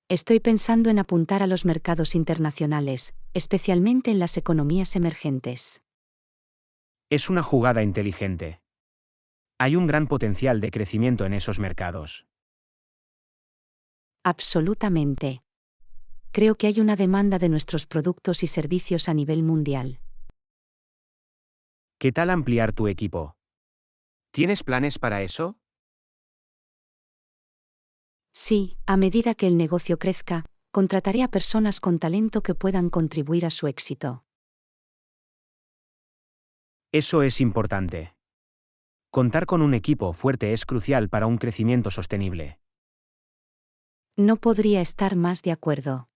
Estoy pensando en apuntar a los mercados internacionales, especialmente en las economías emergentes. Es una jugada inteligente. Hay un gran potencial de crecimiento en esos mercados. Absolutamente. Creo que hay una demanda de nuestros productos y servicios a nivel mundial. ¿Qué tal ampliar tu equipo? ¿Tienes planes para eso? Sí, a medida que el negocio crezca, contrataré a personas con talento que puedan contribuir a su éxito. Eso es importante. Contar con un equipo fuerte es crucial para un crecimiento sostenible. No podría estar más de acuerdo.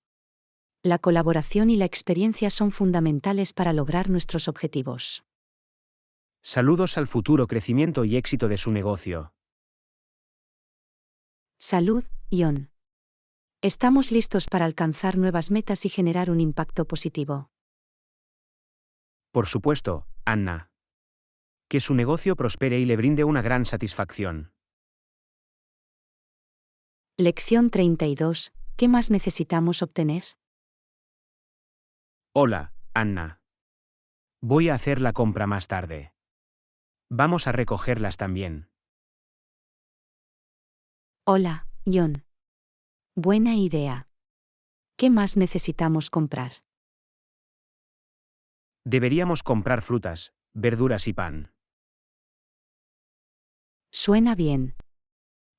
La colaboración y la experiencia son fundamentales para lograr nuestros objetivos. Saludos al futuro crecimiento y éxito de su negocio. Salud, John. Estamos listos para alcanzar nuevas metas y generar un impacto positivo. Por supuesto, Anna. Que su negocio prospere y le brinde una gran satisfacción. Lección 32. ¿Qué más necesitamos obtener? Hola, Anna. Voy a hacer la compra más tarde. Vamos a recogerlas también. Hola, John. Buena idea. ¿Qué más necesitamos comprar? Deberíamos comprar frutas, verduras y pan. Suena bien.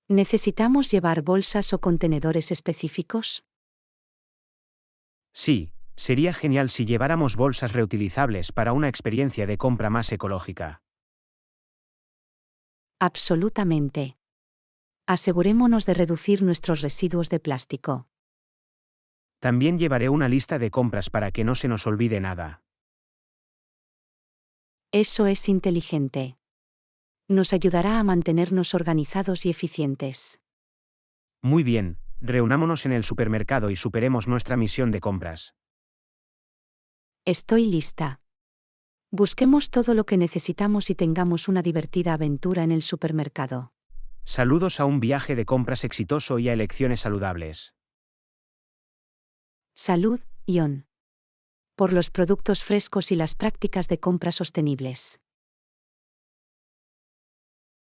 ¿Necesitamos llevar bolsas o contenedores específicos? Sí, sería genial si lleváramos bolsas reutilizables para una experiencia de compra más ecológica. Absolutamente. Asegurémonos de reducir nuestros residuos de plástico. También llevaré una lista de compras para que no se nos olvide nada. Eso es inteligente. Nos ayudará a mantenernos organizados y eficientes. Muy bien, reunámonos en el supermercado y superemos nuestra misión de compras. Estoy lista. Busquemos todo lo que necesitamos y tengamos una divertida aventura en el supermercado. Saludos a un viaje de compras exitoso y a elecciones saludables. Salud, John. Por los productos frescos y las prácticas de compra sostenibles.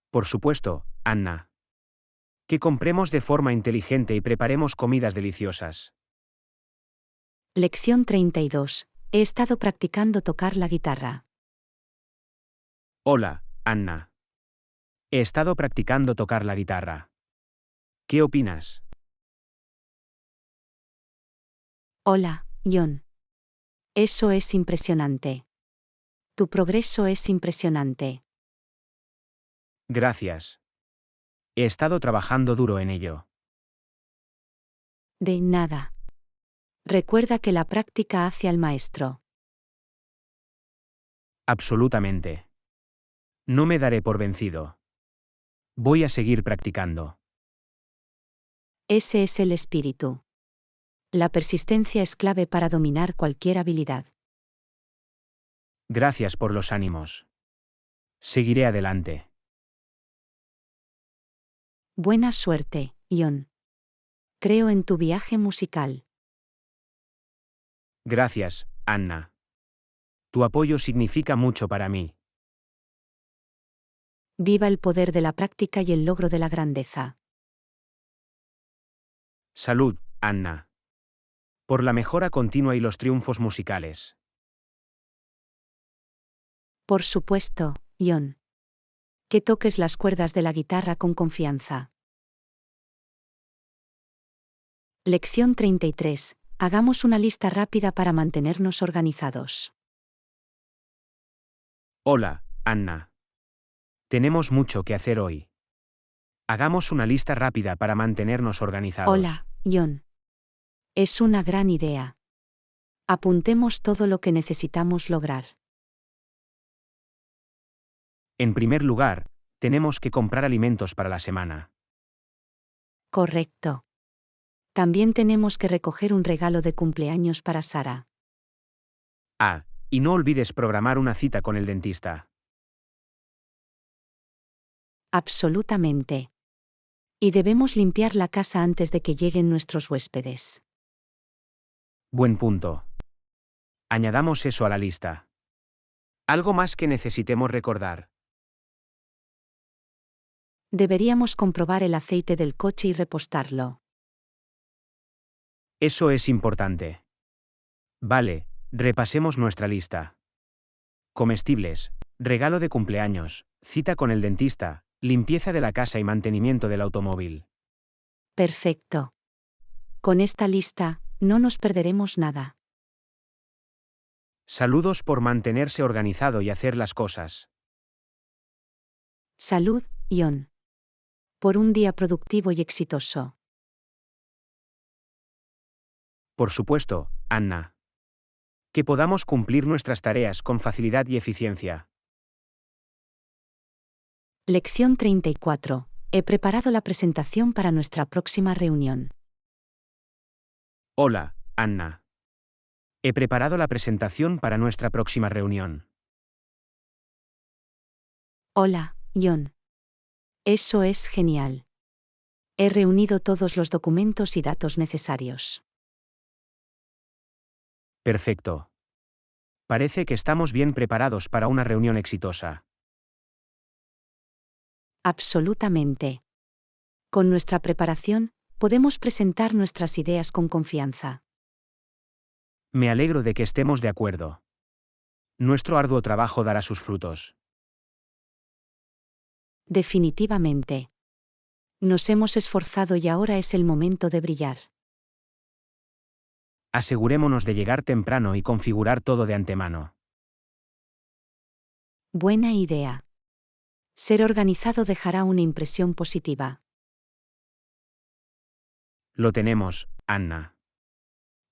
Por supuesto, Anna. Que compremos de forma inteligente y preparemos comidas deliciosas. Lección 32. He estado practicando tocar la guitarra. Hola, Anna. He estado practicando tocar la guitarra. ¿Qué opinas? Hola, John. Eso es impresionante. Tu progreso es impresionante. Gracias. He estado trabajando duro en ello. De nada. Recuerda que la práctica hace al maestro. Absolutamente. No me daré por vencido. Voy a seguir practicando. Ese es el espíritu. La persistencia es clave para dominar cualquier habilidad. Gracias por los ánimos. Seguiré adelante. Buena suerte, John. Creo en tu viaje musical. Gracias, Anna. Tu apoyo significa mucho para mí. Viva el poder de la práctica y el logro de la grandeza. Salud, Anna. Por la mejora continua y los triunfos musicales. Por supuesto, John. Que toques las cuerdas de la guitarra con confianza. Lección 33. Hagamos una lista rápida para mantenernos organizados. Hola, Anna. Tenemos mucho que hacer hoy. Hagamos una lista rápida para mantenernos organizados. Hola, John. Es una gran idea. Apuntemos todo lo que necesitamos lograr. En primer lugar, tenemos que comprar alimentos para la semana. Correcto. También tenemos que recoger un regalo de cumpleaños para Sara. Ah, y no olvides programar una cita con el dentista. Absolutamente. Y debemos limpiar la casa antes de que lleguen nuestros huéspedes. Buen punto. Añadamos eso a la lista. Algo más que necesitemos recordar. Deberíamos comprobar el aceite del coche y repostarlo. Eso es importante. Vale, repasemos nuestra lista. Comestibles, regalo de cumpleaños, cita con el dentista, limpieza de la casa y mantenimiento del automóvil. Perfecto. Con esta lista, no nos perderemos nada. Saludos por mantenerse organizado y hacer las cosas. Salud, John. Por un día productivo y exitoso. Por supuesto, Anna. Que podamos cumplir nuestras tareas con facilidad y eficiencia. Lección 34. He preparado la presentación para nuestra próxima reunión. Hola, Anna. He preparado la presentación para nuestra próxima reunión. Hola, John. Eso es genial. He reunido todos los documentos y datos necesarios. Perfecto. Parece que estamos bien preparados para una reunión exitosa. Absolutamente. Con nuestra preparación, podemos presentar nuestras ideas con confianza. Me alegro de que estemos de acuerdo. Nuestro arduo trabajo dará sus frutos. Definitivamente. Nos hemos esforzado y ahora es el momento de brillar. Asegurémonos de llegar temprano y configurar todo de antemano. Buena idea. Ser organizado dejará una impresión positiva. Lo tenemos, Anna.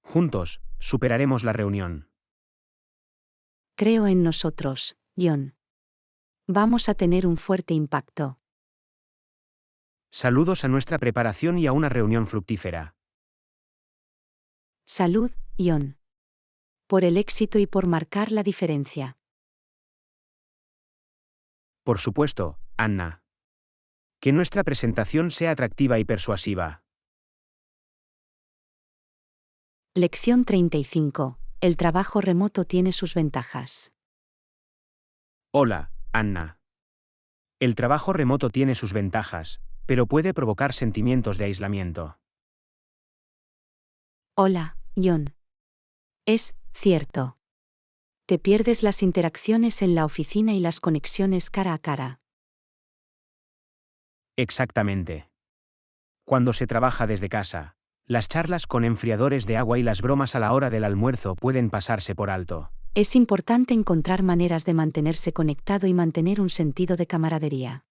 Juntos, superaremos la reunión. Creo en nosotros, John. Vamos a tener un fuerte impacto. Saludos a nuestra preparación y a una reunión fructífera. Salud, John. Por el éxito y por marcar la diferencia. Por supuesto, Anna. Que nuestra presentación sea atractiva y persuasiva. Lección 35. El trabajo remoto tiene sus ventajas. Hola, Anna. El trabajo remoto tiene sus ventajas, pero puede provocar sentimientos de aislamiento. Hola, John. Es cierto. Te pierdes las interacciones en la oficina y las conexiones cara a cara. Exactamente. Cuando se trabaja desde casa, las charlas con enfriadores de agua y las bromas a la hora del almuerzo pueden pasarse por alto. Es importante encontrar maneras de mantenerse conectado y mantener un sentido de camaradería.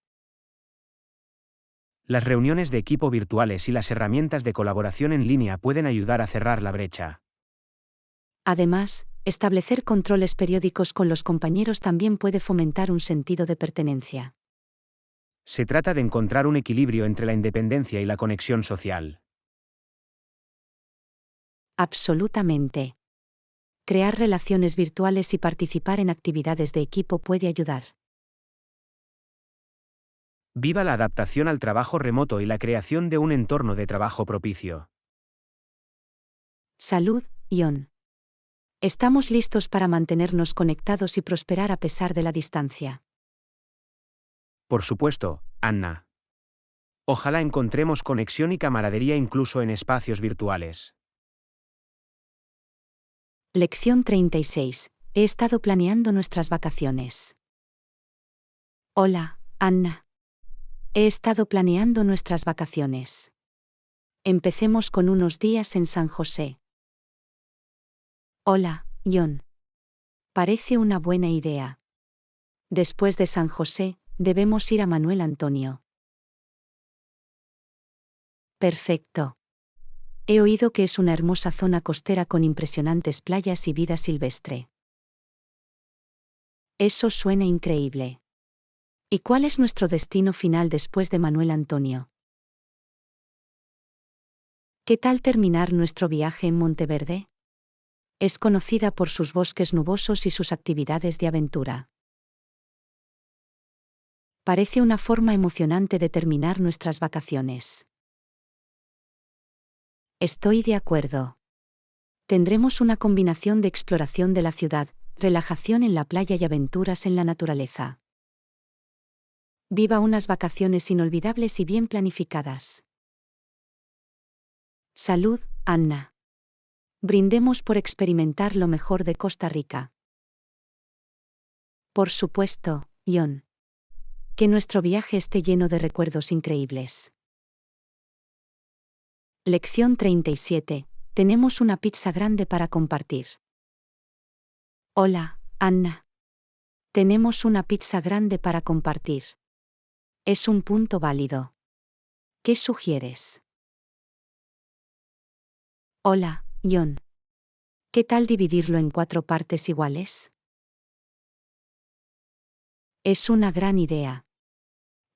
Las reuniones de equipo virtuales y las herramientas de colaboración en línea pueden ayudar a cerrar la brecha. Además, establecer controles periódicos con los compañeros también puede fomentar un sentido de pertenencia. Se trata de encontrar un equilibrio entre la independencia y la conexión social. Absolutamente. Crear relaciones virtuales y participar en actividades de equipo puede ayudar. Viva la adaptación al trabajo remoto y la creación de un entorno de trabajo propicio. Salud, John. Estamos listos para mantenernos conectados y prosperar a pesar de la distancia. Por supuesto, Anna. Ojalá encontremos conexión y camaradería incluso en espacios virtuales. Lección 36. He estado planeando nuestras vacaciones. Hola, Anna. He estado planeando nuestras vacaciones. Empecemos con unos días en San José. Hola, John. Parece una buena idea. Después de San José, debemos ir a Manuel Antonio. Perfecto. He oído que es una hermosa zona costera con impresionantes playas y vida silvestre. Eso suena increíble. ¿Y cuál es nuestro destino final después de Manuel Antonio? ¿Qué tal terminar nuestro viaje en Monteverde? Es conocida por sus bosques nubosos y sus actividades de aventura. Parece una forma emocionante de terminar nuestras vacaciones. Estoy de acuerdo. Tendremos una combinación de exploración de la ciudad, relajación en la playa y aventuras en la naturaleza. Viva unas vacaciones inolvidables y bien planificadas. Salud, Anna. Brindemos por experimentar lo mejor de Costa Rica. Por supuesto, John. Que nuestro viaje esté lleno de recuerdos increíbles. Lección 37. Tenemos una pizza grande para compartir. Hola, Anna. Tenemos una pizza grande para compartir. Es un punto válido. ¿Qué sugieres? Hola, John. ¿Qué tal dividirlo en 4 partes iguales? Es una gran idea.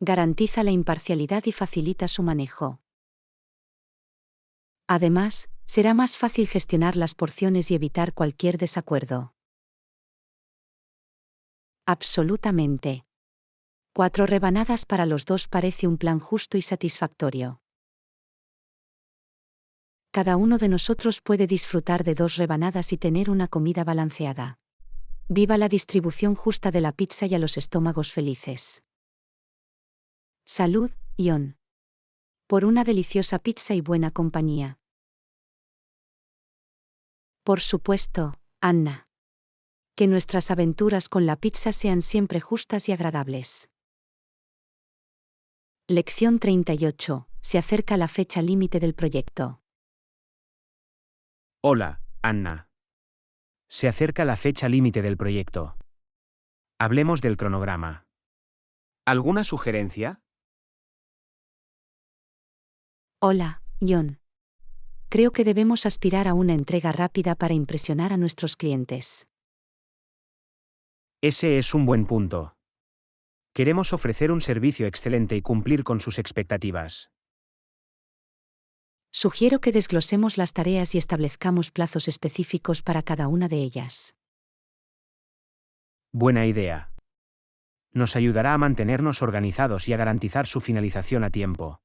Garantiza la imparcialidad y facilita su manejo. Además, será más fácil gestionar las porciones y evitar cualquier desacuerdo. Absolutamente. 4 rebanadas para los dos parece un plan justo y satisfactorio. Cada uno de nosotros puede disfrutar de 2 rebanadas y tener una comida balanceada. Viva la distribución justa de la pizza y a los estómagos felices. Salud, John. Por una deliciosa pizza y buena compañía. Por supuesto, Anna. Que nuestras aventuras con la pizza sean siempre justas y agradables. Lección 38. Se acerca la fecha límite del proyecto. Hola, Anna. Se acerca la fecha límite del proyecto. Hablemos del cronograma. ¿Alguna sugerencia? Hola, John. Creo que debemos aspirar a una entrega rápida para impresionar a nuestros clientes. Ese es un buen punto. Queremos ofrecer un servicio excelente y cumplir con sus expectativas. Sugiero que desglosemos las tareas y establezcamos plazos específicos para cada una de ellas. Buena idea. Nos ayudará a mantenernos organizados y a garantizar su finalización a tiempo.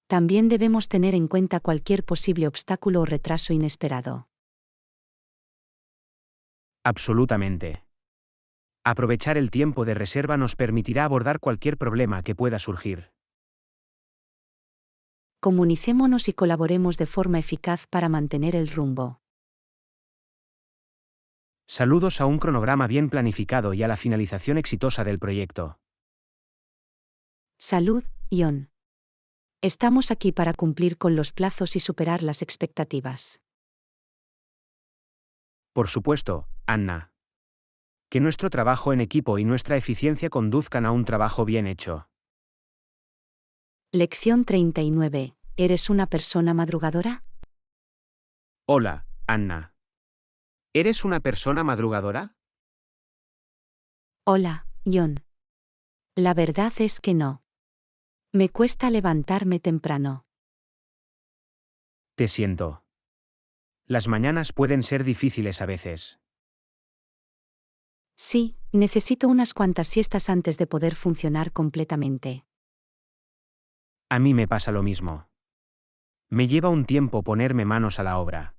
También debemos tener en cuenta cualquier posible obstáculo o retraso inesperado. Absolutamente. Aprovechar el tiempo de reserva nos permitirá abordar cualquier problema que pueda surgir. Comunicémonos y colaboremos de forma eficaz para mantener el rumbo. Saludos a un cronograma bien planificado y a la finalización exitosa del proyecto. Salud, John. Estamos aquí para cumplir con los plazos y superar las expectativas. Por supuesto, Anna. Que nuestro trabajo en equipo y nuestra eficiencia conduzcan a un trabajo bien hecho. Lección 39. ¿Eres una persona madrugadora? Hola, Anna. ¿Eres una persona madrugadora? Hola, John. La verdad es que no. Me cuesta levantarme temprano. Te siento. Las mañanas pueden ser difíciles a veces. Sí, necesito unas cuantas siestas antes de poder funcionar completamente. A mí me pasa lo mismo. Me lleva un tiempo ponerme manos a la obra.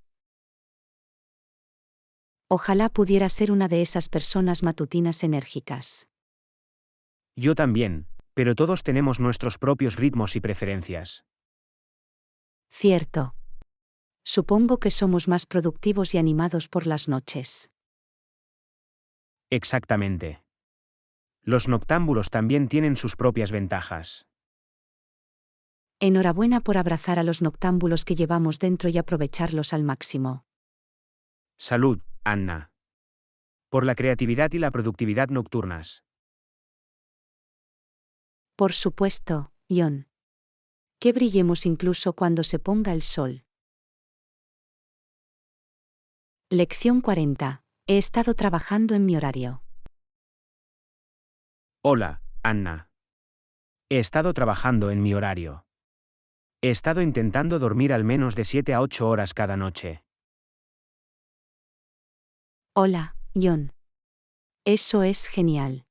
Ojalá pudiera ser una de esas personas matutinas enérgicas. Yo también, pero todos tenemos nuestros propios ritmos y preferencias. Cierto. Supongo que somos más productivos y animados por las noches. Exactamente. Los noctámbulos también tienen sus propias ventajas. Enhorabuena por abrazar a los noctámbulos que llevamos dentro y aprovecharlos al máximo. Salud, Anna. Por la creatividad y la productividad nocturnas. Por supuesto, John. Que brillemos incluso cuando se ponga el sol. Lección 40. He estado trabajando en mi horario. Hola, Anna. He estado trabajando en mi horario. He estado intentando dormir al menos de 7 a 8 horas cada noche. Hola, John. Eso es genial.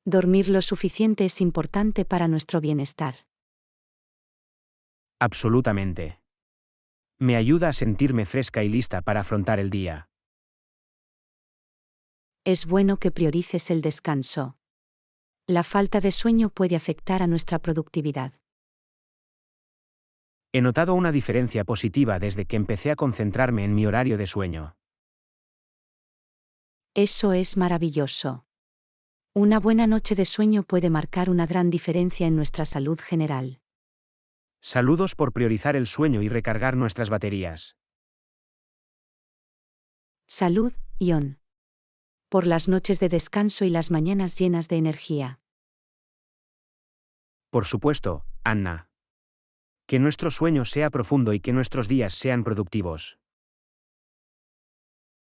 Dormir lo suficiente es importante para nuestro bienestar. Absolutamente. Me ayuda a sentirme fresca y lista para afrontar el día. Es bueno que priorices el descanso. La falta de sueño puede afectar a nuestra productividad. He notado una diferencia positiva desde que empecé a concentrarme en mi horario de sueño. Eso es maravilloso. Una buena noche de sueño puede marcar una gran diferencia en nuestra salud general. Saludos por priorizar el sueño y recargar nuestras baterías. Salud, John. Por las noches de descanso y las mañanas llenas de energía. Por supuesto, Anna. Que nuestro sueño sea profundo y que nuestros días sean productivos.